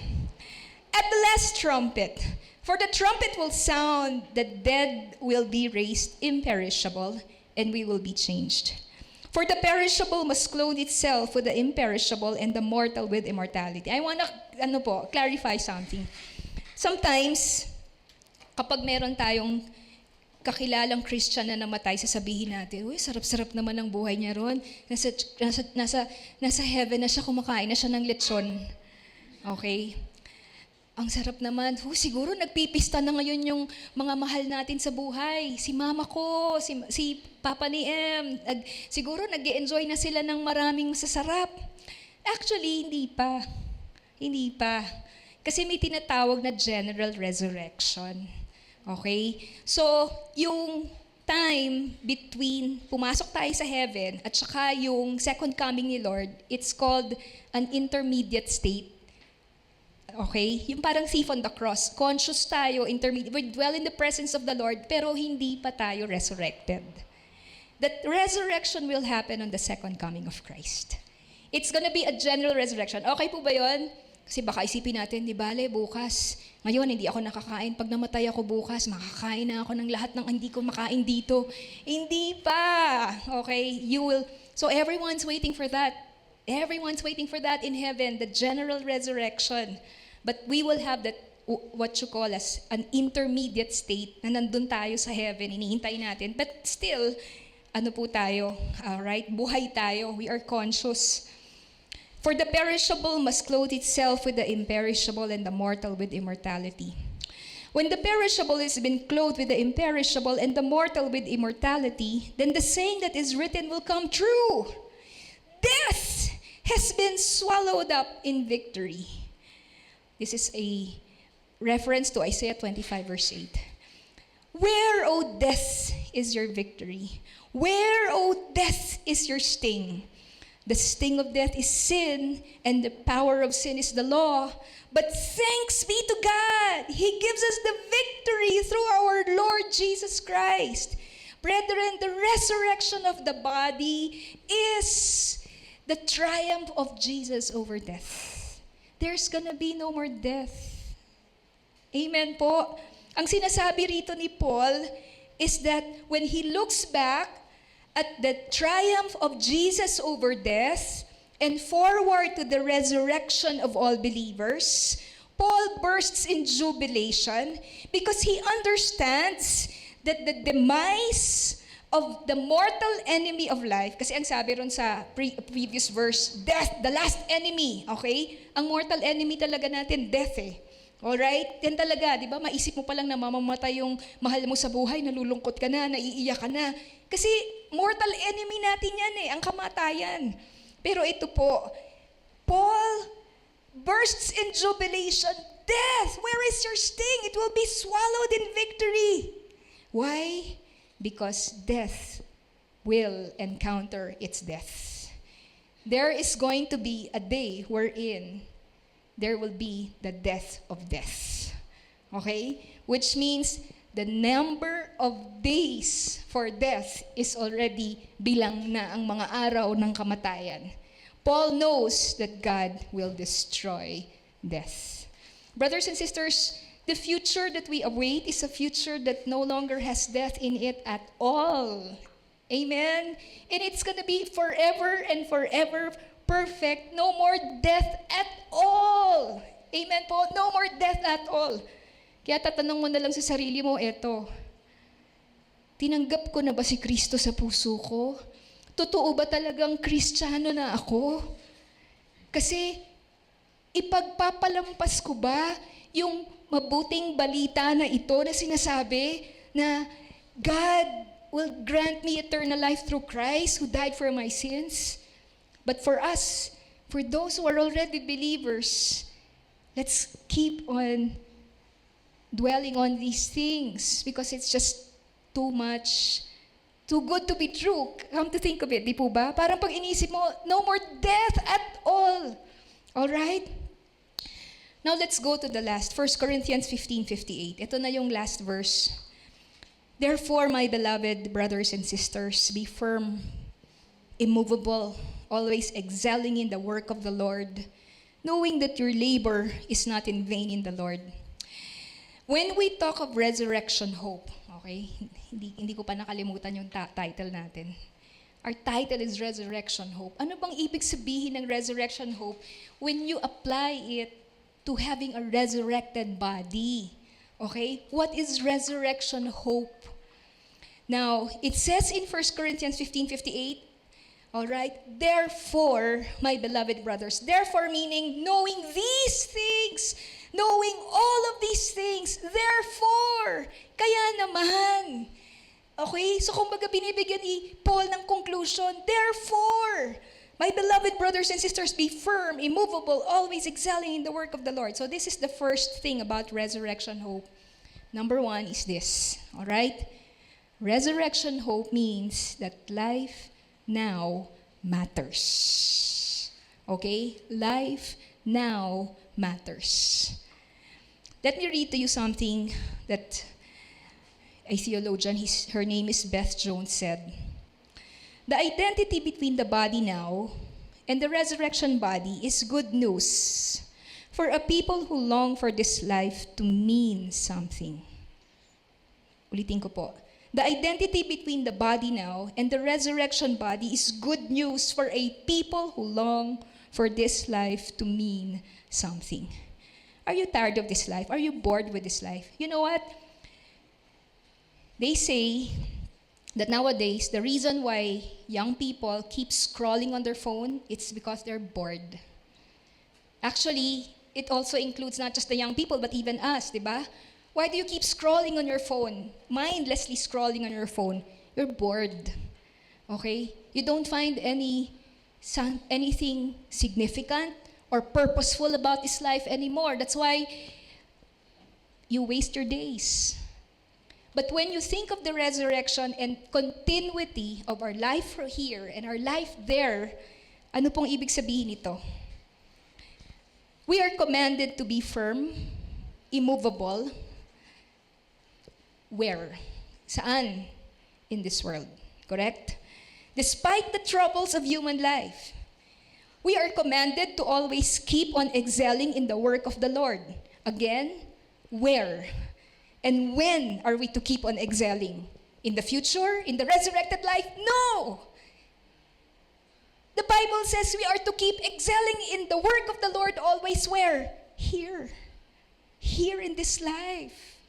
At the last trumpet, for the trumpet will sound, the dead will be raised imperishable, and we will be changed. For the perishable must clothe itself with the imperishable, and the mortal with immortality. I want to clarify something. Sometimes, kapag meron tayong kakilalang Christian na namatay, sasabihin natin, uy, sarap-sarap naman ang buhay niya ron. Nasa heaven na siya, kumakain na siya ng lechon. Okay? Ang sarap naman. Siguro nagpipista na ngayon yung mga mahal natin sa buhay. Si mama ko, si papa ni Em. Siguro nag-e-enjoy na sila ng maraming masasarap. Actually, hindi pa. Hindi pa. Kasi may tinatawag na general resurrection. Okay? So, yung time between pumasok tayo sa heaven at saka yung second coming ni Lord, it's called an intermediate state. Okay? Yung parang thief on the cross. Conscious tayo, intermediate. We dwell in the presence of the Lord, pero hindi pa tayo resurrected. That resurrection will happen on the second coming of Christ. It's gonna be a general resurrection. Okay po ba yun? Kasi baka isipin natin, di bale, bukas. Ngayon, hindi ako nakakain. Pag namatay ako bukas, makakain na ako ng lahat ng hindi ko makain dito. Hindi pa. Okay? So everyone's waiting for that. Everyone's waiting for that in heaven, the general resurrection. But we will have that, what you call as an intermediate state, na nandun tayo sa heaven, iniintay natin. But still, po tayo, alright? Buhay tayo, we are conscious. For the perishable must clothe itself with the imperishable, and the mortal with immortality. When the perishable has been clothed with the imperishable, and the mortal with immortality, then the saying that is written will come true. Death has been swallowed up in victory. This is a reference to Isaiah 25 verse 8. Where, O death, is your victory? Where, O death, is your sting? The sting of death is sin, and the power of sin is the law. But thanks be to God, He gives us the victory through our Lord Jesus Christ. Brethren, the resurrection of the body is the triumph of Jesus over death. There's gonna be no more death. Amen po. Ang sinasabi rito ni Paul is that when he looks back at the triumph of Jesus over death and forward to the resurrection of all believers, Paul bursts in jubilation because he understands that the demise of the mortal enemy of life, kasi ang sabi ron sa previous verse, death, the last enemy, okay? Ang mortal enemy talaga natin, death eh. Alright? Yan talaga, di ba? Maisip mo pa lang na mamamatay yung mahal mo sa buhay, nalulungkot ka na, naiiyak ka na. Kasi mortal enemy natin yan eh, ang kamatayan. Pero ito po, Paul bursts in jubilation. Death, where is your sting? It will be swallowed in victory. Why? Because death will encounter its death. There is going to be a day wherein there will be the death of death. Okay? Which means the number of days for death is already bilang na ang mga araw ng kamatayan. Paul knows that God will destroy death. Brothers and sisters, the future that we await is a future that no longer has death in it at all. Amen? And it's gonna be forever and forever perfect. No more death at all. Amen po? No more death at all. Kaya tatanong mo na lang sa sarili mo, eto, tinanggap ko na ba si Kristo sa puso ko? Totoo ba talagang Kristiyano na ako? Kasi ipagpapalampas ko ba yung mabuting balita na ito na sinasabi na God will grant me eternal life through Christ who died for my sins? But for us, for those who are already believers, let's keep on dwelling on these things because it's just too much, too good to be true. Come to think of it, di po ba? Parang pag inisip mo, no more death at all. All right? Now let's go to the last, 1 Corinthians 15:58. Ito na yung last verse. Therefore, my beloved brothers and sisters, be firm, immovable, always excelling in the work of the Lord, knowing that your labor is not in vain in the Lord. When we talk of resurrection hope, okay, hindi ko pa nakalimutan yung title natin. Our title is Resurrection Hope. Ano bang ibig sabihin ng resurrection hope when you apply it to having a resurrected body? Okay? What is resurrection hope? Now, it says in 1 Corinthians 15:58, all right, therefore, my beloved brothers, therefore meaning knowing these things, knowing all of these things, therefore, kaya naman. Okay? So kumbaga binibigyan ni Paul ng conclusion, therefore, my beloved brothers and sisters, be firm, immovable, always excelling in the work of the Lord. So this is the first thing about resurrection hope. Number 1 is this, all right? Resurrection hope means that life now matters. Okay? Life now matters. Let me read to you something that a theologian, her name is Beth Jones, said. The identity between the body now and the resurrection body is good news for a people who long for this life to mean something. Ulitin ko po. The identity between the body now and the resurrection body is good news for a people who long for this life to mean something. Are you tired of this life? Are you bored with this life? You know what? They say that nowadays, the reason why young people keep scrolling on their phone, it's because they're bored. Actually, it also includes not just the young people, but even us, di ba? Why do you keep scrolling on your phone? Mindlessly scrolling on your phone. You're bored. Okay? You don't find anything significant or purposeful about this life anymore. That's why you waste your days. But when you think of the resurrection and continuity of our life here and our life there, ano pong ibig sabihin nito? We are commanded to be firm, immovable. Where? Saan? In this world. Correct? Despite the troubles of human life, we are commanded to always keep on excelling in the work of the Lord. Again, where? And when are we to keep on excelling? In the future? In the resurrected life? No! The Bible says we are to keep excelling in the work of the Lord always where? Here. Here in this life.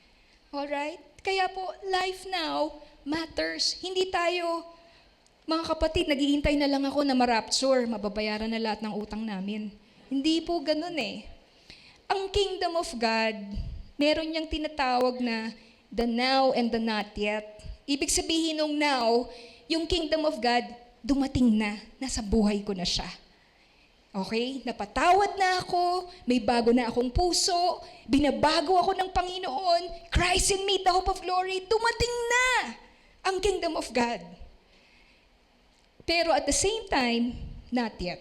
Alright? Kaya po, life now matters. Hindi tayo, mga kapatid, naghihintay na lang ako na ma-rapture, mababayaran na lahat ng utang namin. Hindi po ganun eh. Ang kingdom of God, meron niyang tinatawag na the now and the not yet. Ibig sabihin nung now, yung kingdom of God, dumating na, nasa buhay ko na siya. Okay? Napatawad na ako, may bago na akong puso, binabago ako ng Panginoon, Christ in me, the hope of glory, dumating na ang kingdom of God. Pero at the same time, not yet.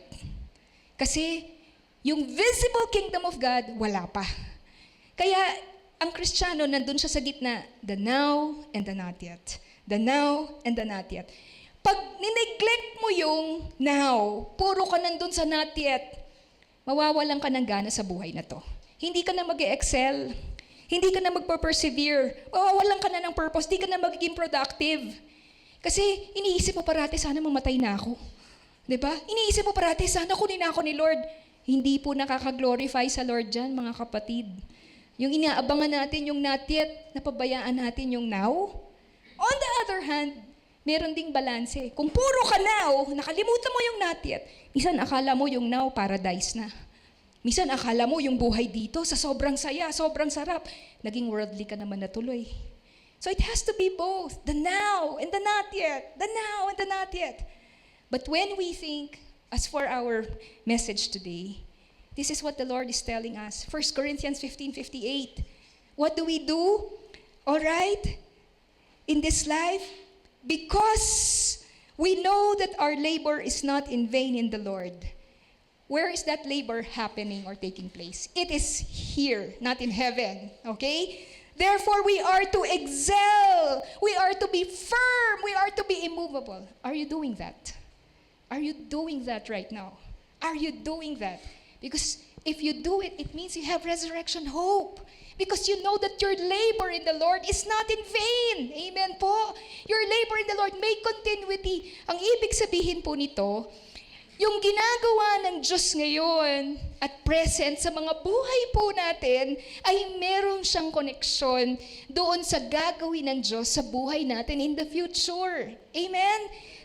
Kasi yung visible kingdom of God, wala pa. Kaya ang Kristiyano, nandun siya sa gitna, the now and the not yet. The now and the not yet. Pag nineglect mo yung now, puro ka nandun sa not yet, mawawalan ka ng gana sa buhay na to. Hindi ka na mag-excel. Hindi ka na magpa-persevere. Mawawalan ka na ng purpose. Hindi ka na magiging productive. Kasi iniisip mo parati, sana mamatay na ako. Diba? Iniisip mo parati, sana kunin na ako ni Lord. Hindi po nakaka-glorify sa Lord dyan, mga kapatid. Yung inaabangan natin yung not yet, napabayaan natin yung now. On the other hand, meron ding balanse. Kung puro ka now, nakalimutan mo yung not yet, minsan akala mo yung now paradise na. Minsan akala mo yung buhay dito sa sobrang saya, sobrang sarap, naging worldly ka naman na tuloy. So it has to be both, the now and the not yet, the now and the not yet. But when we think, as for our message today, this is what the Lord is telling us. 1 Corinthians 15:58. What do we do? All right? In this life, because we know that our labor is not in vain in the Lord. Where is that labor happening or taking place? It is here, not in heaven. Okay? Therefore, we are to excel. We are to be firm. We are to be immovable. Are you doing that? Are you doing that right now? Are you doing that? Because if you do it, it means you have resurrection hope. Because you know that your labor in the Lord is not in vain. Amen po? Your labor in the Lord may continuity. Ang ibig sabihin po nito, yung ginagawa ng Diyos ngayon at present sa mga buhay po natin ay meron siyang koneksyon doon sa gagawin ng Diyos sa buhay natin in the future. Amen?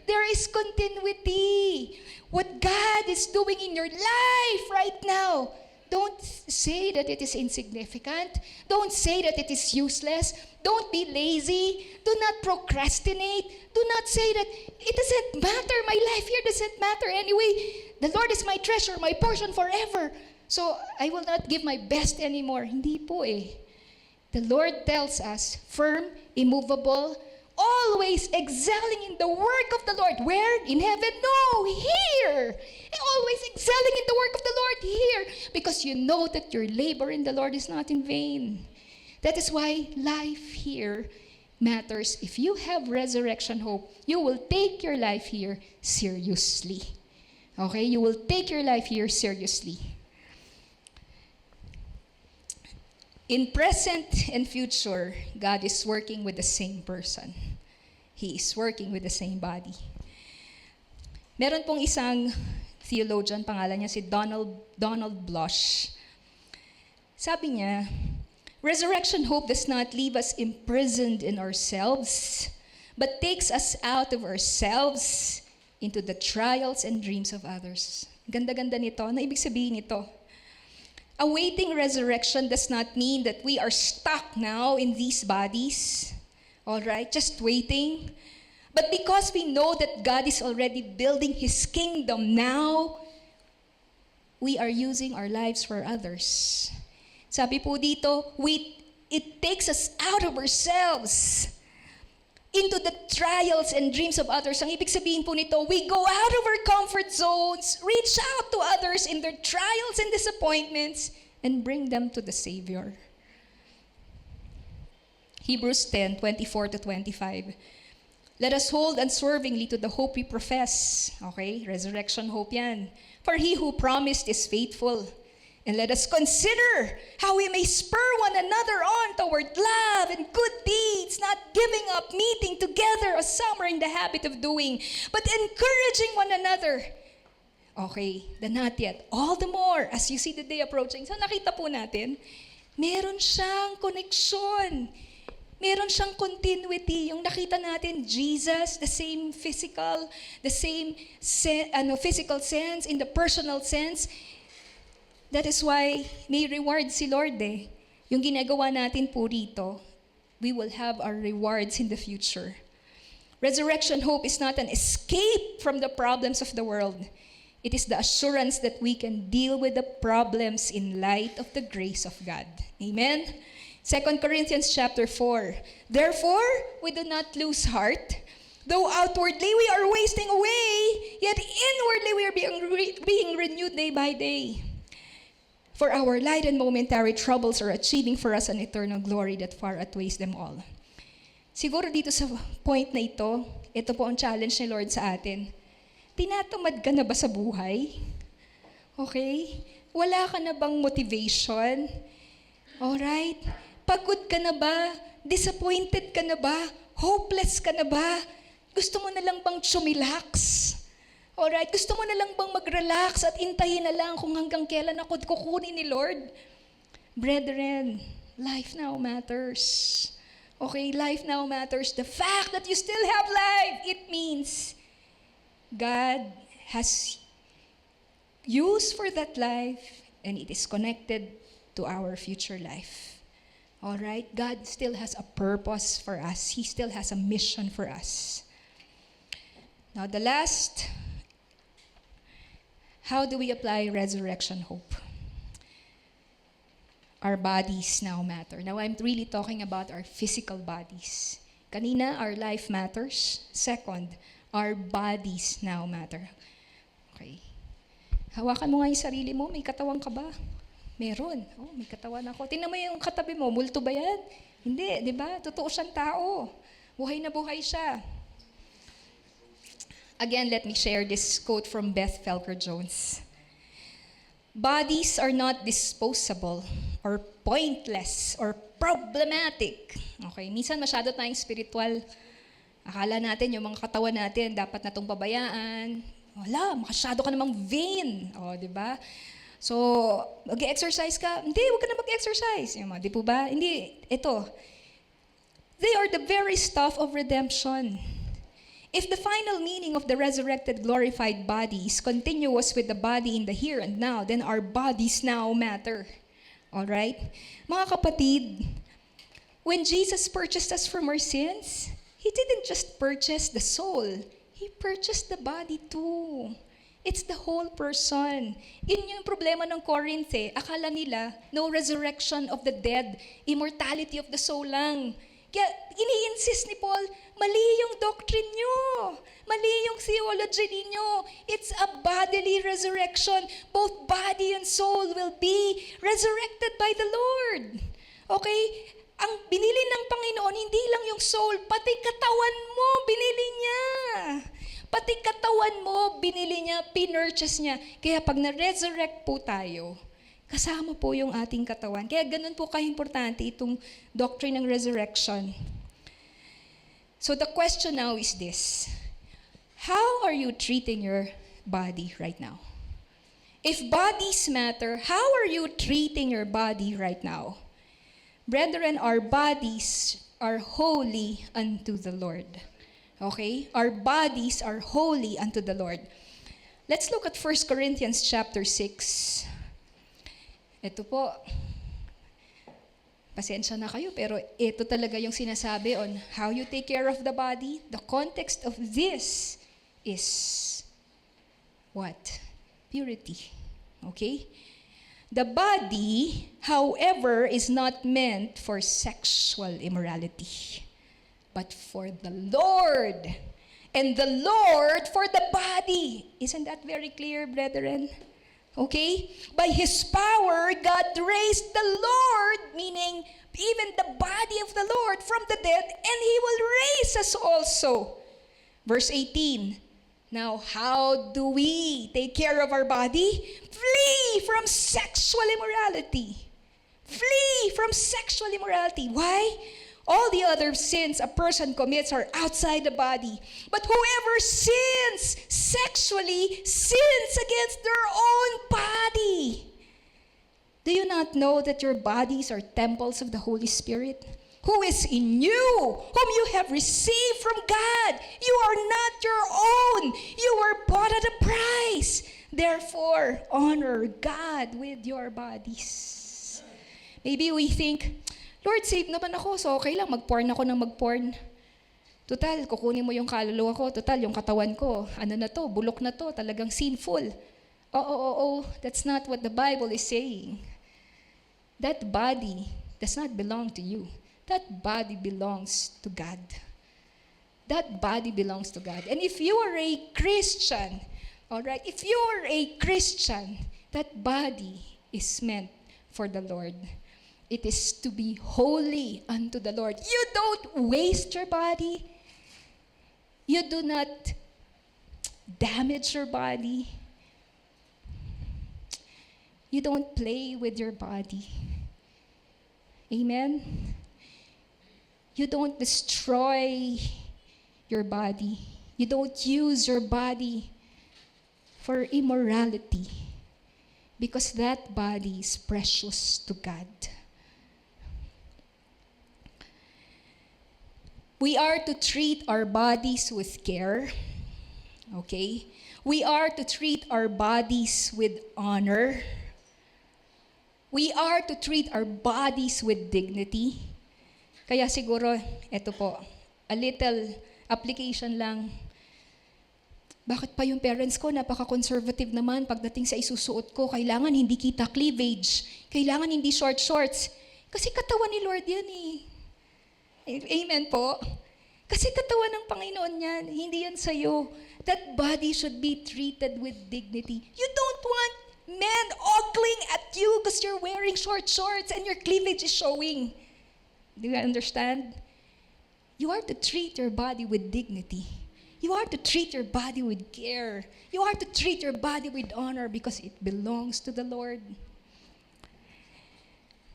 There is continuity. What God is doing in your life right now, don't say that it is insignificant. Don't say that it is useless. Don't be lazy. Do not procrastinate. Do not say that it doesn't matter. My life here doesn't matter anyway. The Lord is my treasure, my portion forever. So I will not give my best anymore. Hindi po eh. The Lord tells us, firm, immovable, always excelling in the work of the Lord. Where? In heaven? No, here. Always excelling in the work of the Lord here. Because you know that your labor in the Lord is not in vain. That is why life here matters. If you have resurrection hope, you will take your life here seriously. Okay? You will take your life here seriously. In present and future, God is working with the same person. He is working with the same body. Meron pong isang theologian, pangalan niya si Donald Blosh. Sabi niya, resurrection hope does not leave us imprisoned in ourselves, but takes us out of ourselves into the trials and dreams of others. Ganda-ganda nito. Ano ibig sabihin nito? Awaiting resurrection does not mean that we are stuck now in these bodies. All right? Just waiting. But because we know that God is already building His kingdom now, we are using our lives for others. Sabi po dito, it takes us out of ourselves into the trials and dreams of others. Ang ibig sabihin po nito, we go out of our comfort zones, reach out to others in their trials and disappointments, and bring them to the Savior. Hebrews 10:24-25. Let us hold unswervingly to the hope we profess. Okay, resurrection hope yan. For He who promised is faithful. And let us consider how we may spur one another on toward love and good deeds, not giving up meeting together as some are in the habit of doing, but encouraging one another. Okay, the not yet. All the more as you see the day approaching. So nakita po natin, meron siyang koneksyon. Meron siyang continuity. Yung nakita natin, Jesus, the same physical, physical sense, in the personal sense. That is why may reward si Lord eh. Yung ginagawa natin po rito, we will have our rewards in the future. Resurrection hope is not an escape from the problems of the world. It is the assurance that we can deal with the problems in light of the grace of God. Amen? 2 Corinthians chapter 4. Therefore, we do not lose heart. Though outwardly we are wasting away, yet inwardly we are being renewed day by day. For our light and momentary troubles are achieving for us an eternal glory that far outweighs them all. Siguro dito sa point na ito po ang challenge ni Lord sa atin. Tinatamad ka na ba sa buhay? Okay? Wala ka na bang motivation? Alright? Pagod ka na ba? Disappointed ka na ba? Hopeless ka na ba? Gusto mo na lang bang chumilax? Alright, gusto mo na lang bang mag-relax at intayin na lang kung hanggang kailan ako kukunin ni Lord? Brethren, Life now matters. Okay, life now matters. The fact that you still have life, it means God has use for that life, and it is connected to our future life. All right? God still has a purpose for us. He still has a mission for us. Now, the last, how do we apply resurrection hope? Our bodies now matter. Now, I'm really talking about our physical bodies. Kanina, our life matters. Second, our bodies now matter. Okay. Hawakan mo nga yung sarili mo. May katawan ka ba? Meron. Oh, may katawan ako. Tingnan mo yung katabi mo. Multo ba yan? Hindi, di ba? Totoo siyang tao. Buhay na buhay siya. Again, let me share this quote from Beth Felker Jones. Bodies are not disposable or pointless or problematic. Okay, minsan masyado tayong spiritual. Akala natin yung mga katawan natin dapat na itong babayaan. Wala, masyado ka namang vain. O, di ba? So, mag-exercise ka? Hindi, huwag ka na mag-exercise. Di po ba? Hindi, ito. They are the very stuff of redemption. If the final meaning of the resurrected, glorified body is continuous with the body in the here and now, then our bodies now matter. All right? Mga kapatid, when Jesus purchased us from our sins, He didn't just purchase the soul. He purchased the body too. It's the whole person. Yun yung problema ng Corinth eh. Akala nila, no resurrection of the dead, immortality of the soul lang. Kaya ini-insist ni Paul, mali yung doctrine nyo. Mali yung theology ninyo. It's a bodily resurrection. Both body and soul will be resurrected by the Lord. Okay? Ang binili ng Panginoon, hindi lang yung soul, pati katawan mo, binili niya. Pati katawan mo, binili niya, pinurchase niya. Kaya pag na-resurrect po tayo, kasama po yung ating katawan. Kaya ganun po ka-importante itong doctrine ng resurrection. So the question now is this. How are you treating your body right now? If bodies matter, how are you treating your body right now? Brethren, our bodies are holy unto the Lord. Okay? Our bodies are holy unto the Lord. Let's look at 1 Corinthians chapter 6. Ito po, pasensya na kayo, pero ito talaga yung sinasabi on how you take care of the body. The context of this is what? Purity. Okay? The body, however, is not meant for sexual immorality, but for the Lord. And the Lord for the body. Isn't that very clear, brethren? Okay? By His power, God raised the Lord, meaning even the body of the Lord from the dead, and He will raise us also. Verse 18. Now, how do we take care of our body? Flee from sexual immorality. Flee from sexual immorality. Why? All the other sins a person commits are outside the body. But whoever sins sexually sins against their own body. Do you not know that your bodies are temples of the Holy Spirit, who is in you, whom you have received from God? You are not your own. You were bought at a price. Therefore, honor God with your bodies. Maybe we think, Lord, save naman ako, so okay lang, mag-porn ako ng mag-porn. Total, kukunin mo yung kaluluwa ko. Total, yung katawan ko, ano na to, bulok na to, talagang sinful. Oh, that's not what the Bible is saying. That body does not belong to you. That body belongs to God. That body belongs to God. And if you are a Christian, all right, if you are a Christian, that body is meant for the Lord. It is to be holy unto the Lord. You don't waste your body. You do not damage your body. You don't play with your body. Amen? You don't destroy your body. You don't use your body for immorality, because that body is precious to God. We are to treat our bodies with care. Okay? We are to treat our bodies with honor. We are to treat our bodies with dignity. Kaya siguro, eto po, a little application lang. Bakit pa yung parents ko, napaka-conservative naman pagdating sa isusuot ko, kailangan hindi kita cleavage, kailangan hindi short shorts. Kasi katawan ni Lord yan eh. Amen po. Kasi katawan ng Panginoon yan, hindi yan sa'yo. That body should be treated with dignity. You don't want men ogling at you because you're wearing short shorts and your cleavage is showing. Do you understand? You are to treat your body with dignity. You are to treat your body with care. You are to treat your body with honor because it belongs to the Lord.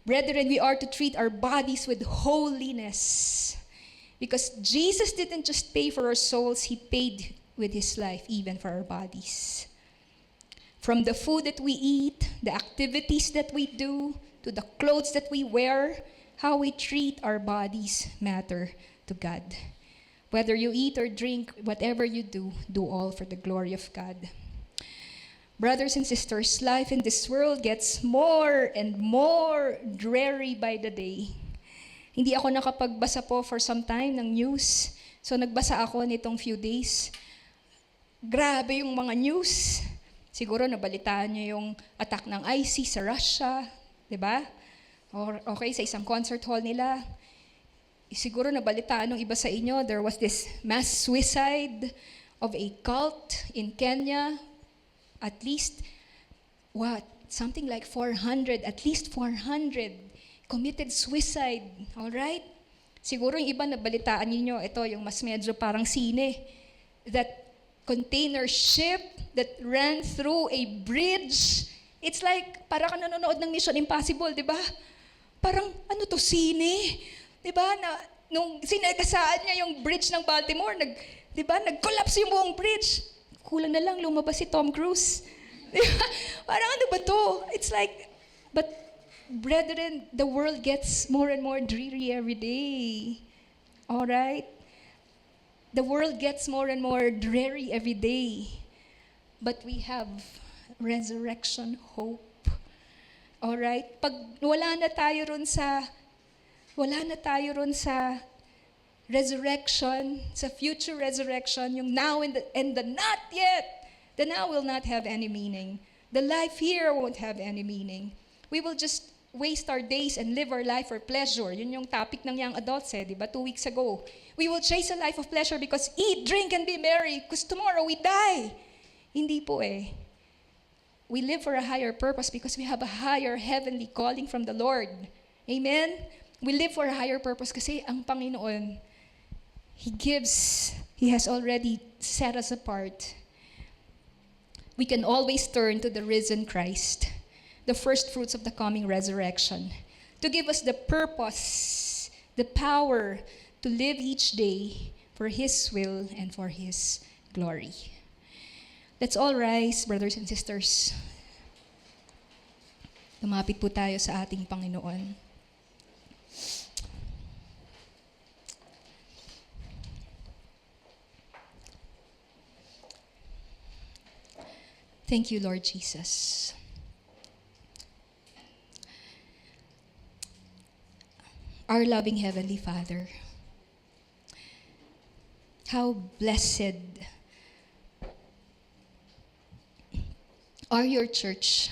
Brethren, we are to treat our bodies with holiness. Because Jesus didn't just pay for our souls, He paid with His life even for our bodies. From the food that we eat, the activities that we do, to the clothes that we wear, how we treat our bodies matter to God. Whether you eat or drink, whatever you do all for the glory of God. Brothers and sisters, life in this world gets more and more dreary by the day. Hindi ako nakapagbasa po for some time ng news. So nagbasa ako nitong few days. Grabe yung mga news. Siguro nabalitaan niyo yung attack ng IC sa Russia, 'di ba? Or okay, sa isang concert hall nila. Siguro nabalitaan ng iba sa inyo, there was this mass suicide of a cult in Kenya. At least, something like 400, at least 400 committed suicide. Alright? Siguro yung iba nabalitaan niyo, ito yung mas medyo parang sine. That container ship that ran through a bridge. It's like, para ka nanonood ng Mission Impossible, di ba? Parang, ano to, sine? Di ba? Nung sinagasaan niya yung bridge ng Baltimore, di ba? Nag-collapse yung buong bridge. Kulang na lang, lumabas si Tom Cruise. Di ba? Parang ano ba to? It's like, but brethren, the world gets more and more dreary every day. All right? The world gets more and more dreary every day. But we have resurrection hope. All right? Pag wala na tayo ron sa resurrection, sa future resurrection, yung now and the not yet, the now will not have any meaning. The life here won't have any meaning. We will just waste our days and live our life for pleasure. Yun yung topic ng young adults di ba? 2 weeks ago. We will chase a life of pleasure because eat, drink, and be merry because tomorrow we die. Hindi po We live for a higher purpose because we have a higher heavenly calling from the Lord. Amen? We live for a higher purpose kasi ang Panginoon, He has already set us apart. We can always turn to the risen Christ, the first fruits of the coming resurrection, to give us the purpose, the power to live each day for His will and for His glory. Let's all rise, brothers and sisters. Lumapit po tayo sa ating Panginoon. Thank you, Lord Jesus. Our loving Heavenly Father, how blessed are your church,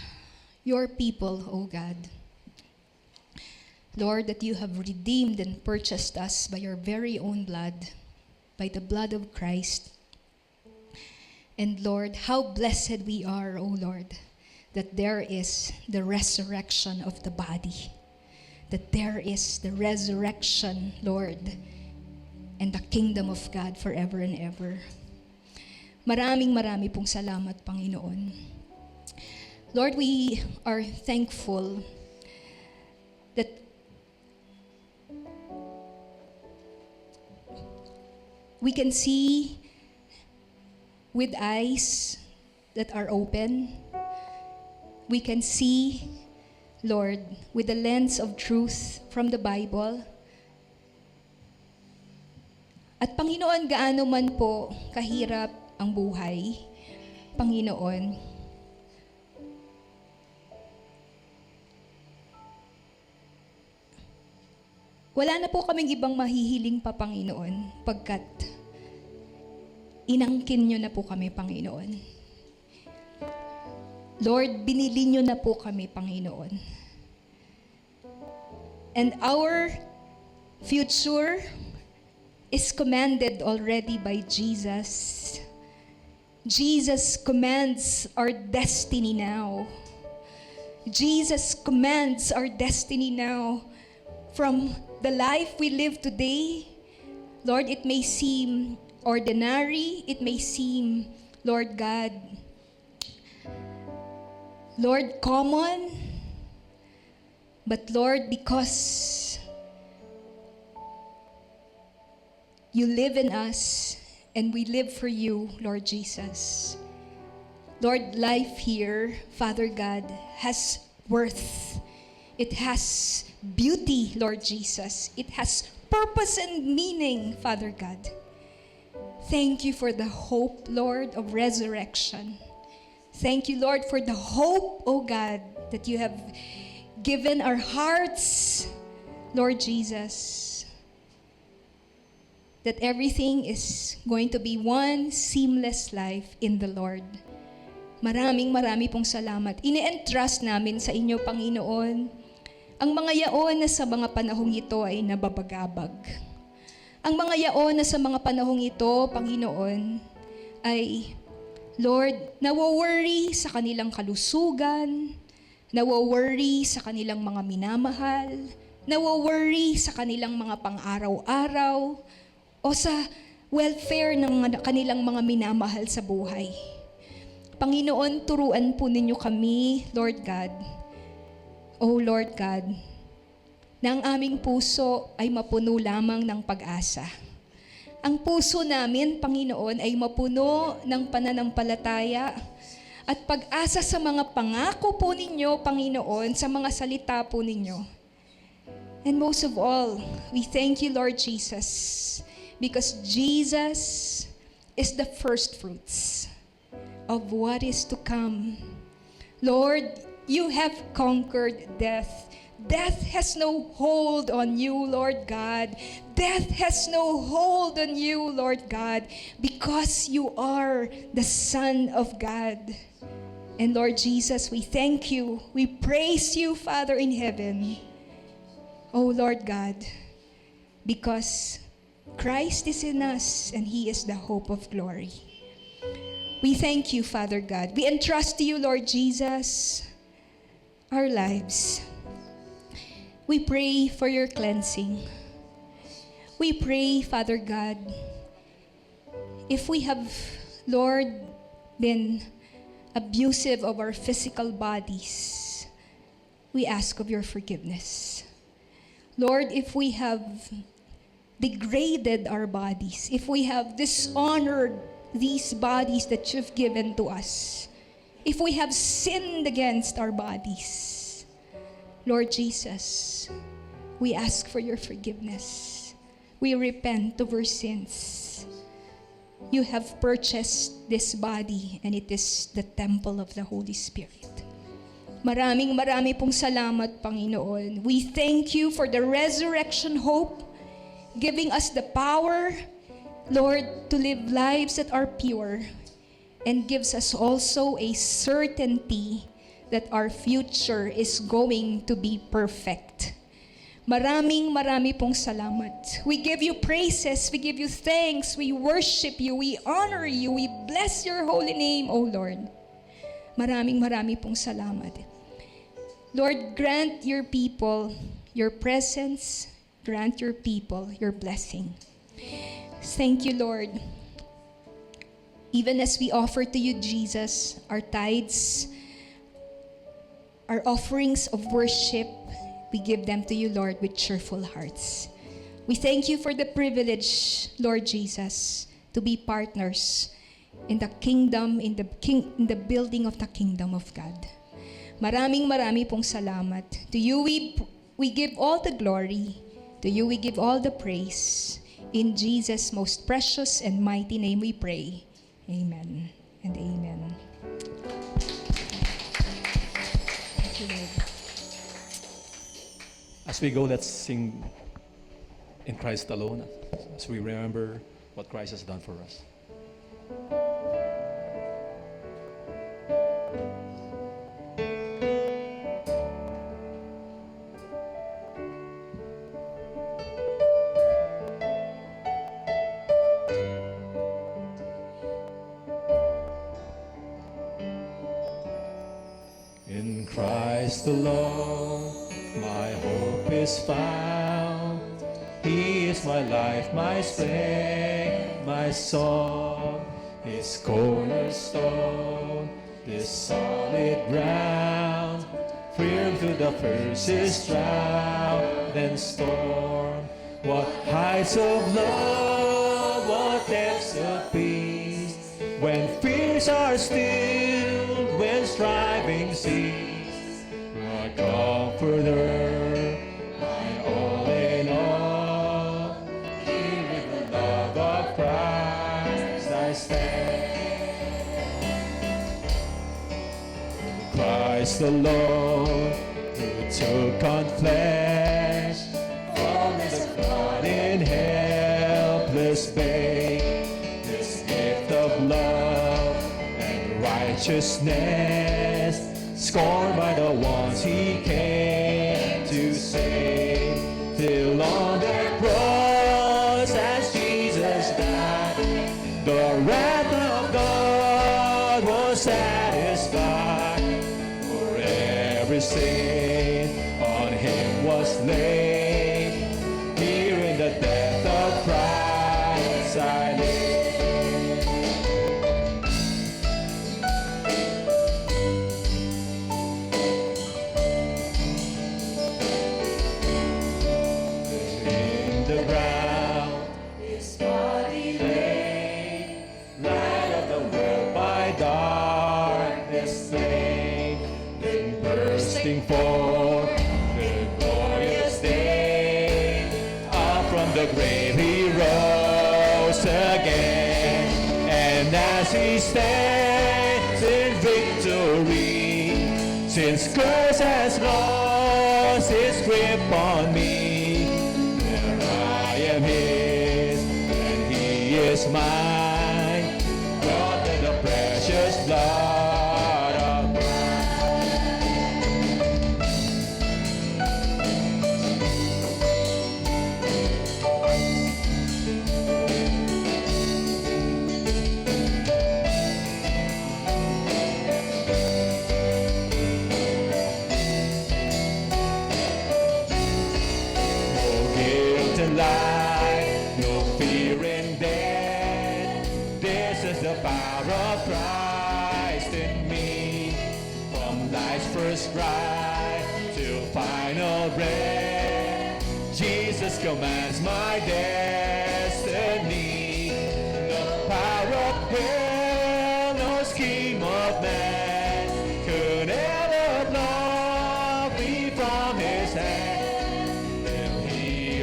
your people, O God. Lord, that you have redeemed and purchased us by your very own blood, by the blood of Christ. And Lord, how blessed we are, O Lord, that there is the resurrection of the body, that there is the resurrection, Lord, and the kingdom of God forever and ever. Maraming pong salamat, Panginoon. Lord, we are thankful that we can see with eyes that are open. We can see, Lord, with the lens of truth from the Bible. At Panginoon, gaano man po kahirap ang buhay, Panginoon, wala na po kaming ibang mahihiling pa, Panginoon, pagkat inangkin niyo na po kami, Panginoon. Lord, binili niyo na po kami, Panginoon. And our future is commanded already by Jesus. Jesus commands our destiny now. Jesus commands our destiny now. From the life we live today, Lord, it may seem ordinary, it may seem, Lord God, Lord, common, but Lord, because you live in us and we live for you, Lord Jesus. Lord, life here, Father God, has worth. It has beauty, Lord Jesus. It has purpose and meaning, Father God. Thank you for the hope, Lord, of resurrection. Thank you, Lord, for the hope, oh God, that you have given our hearts, Lord Jesus, that everything is going to be one seamless life in the Lord. Marami pong salamat. Ini-entrust namin sa inyo, Panginoon, ang mga yaon na sa mga panahong ito ay nababagabag. Ang mga yaon na sa mga panahong ito, Panginoon, ay, Lord, nawo-worry sa kanilang kalusugan, nawo-worry sa kanilang mga minamahal, nawo-worry sa kanilang mga pang-araw-araw, o sa welfare ng kanilang mga minamahal sa buhay. Panginoon, turuan po ninyo kami, Lord God, O Lord God, na ang aming puso ay mapuno lamang ng pag-asa. Ang puso namin, Panginoon, ay mapuno ng pananampalataya at pag-asa sa mga pangako po ninyo, Panginoon, sa mga salita po ninyo. And most of all, we thank you, Lord Jesus, because Jesus is the first fruits of what is to come. Lord, you have conquered death. Death has no hold on you, Lord God. Death has no hold on you, Lord God, because you are the Son of God. And Lord Jesus, we thank you. We praise you, Father in heaven. Oh Lord God, because Christ is in us and He is the hope of glory. We thank you, Father God. We entrust to you, Lord Jesus, our lives. We pray for your cleansing. We pray, Father God, if we have, Lord, been abusive of our physical bodies, we ask of your forgiveness. Lord, if we have degraded our bodies, if we have dishonored these bodies that you've given to us, if we have sinned against our bodies, Lord Jesus, we ask for your forgiveness. We repent of our sins. You have purchased this body and it is the temple of the Holy Spirit. Maraming pong salamat, Panginoon. We thank you for the resurrection hope, giving us the power, Lord, to live lives that are pure, and gives us also a certainty that our future is going to be perfect. Marami pong salamat. We give you praises, we give you thanks, we worship you, we honor you, we bless your holy name, O Lord. Marami pong salamat. Lord, grant your people your presence, grant your people your blessing. Thank you, Lord. Even as we offer to you, Jesus, our tithes, our offerings of worship, we give them to you, Lord, with cheerful hearts. We thank you for the privilege, Lord Jesus, to be partners in the kingdom, in the building of the kingdom of God. Marami pong salamat. To you we give all the glory. To you we give all the praise. In Jesus' most precious and mighty name we pray. Amen and amen. Thank you, Lord.
As we go, let's sing In Christ Alone as we remember what Christ has done for us. In Christ alone, my hope is found. He is my life, my strength, my song. His cornerstone, this solid ground. Firm through the fiercest drought and storm. What heights of love, what depths of peace. When fears are stilled, when striving cease, my comforter, my all in all. Here with the love of Christ I stand. Christ the Lord, who took on flesh, fullness of God in helpless babe. This gift of love and righteousness, scorned by the ones he came to save. Till on the cross as Jesus died, the wrath of God was satisfied. For every sin on him was laid. Here in the death of Christ I live. In the ground his body lay, light of the world by darkness slain, then bursting forth the glorious day, up from the grave he rose again. And as he stands in victory, since curse has lost its grip on me, there I am his, and he is mine, bought in the precious blood of life, no fear in death. This is the power of Christ in me. From life's first cry till final breath, Jesus commands my destiny. No power of hell, no scheme of man could ever block me from his hand.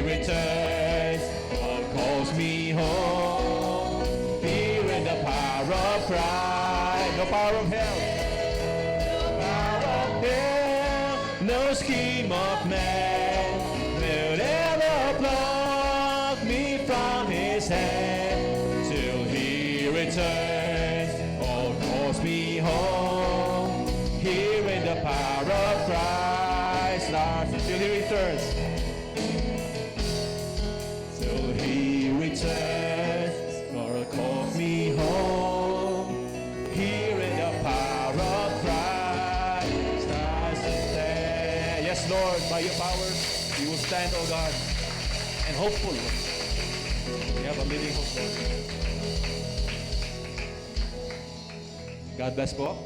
Returns, God calls me home. Here in the power of Christ, no power of hell, no power of hell, no scheme of man will ever block me from his hand. Till he returns, God calls me home. Here in the power of Christ, Lord, till he returns. He returns, Lord, call me home. Here in the power of Christ I stand. Yes, Lord, by your power, we will stand, O God, and hopeful. We have a living hope, Lord. God bless po.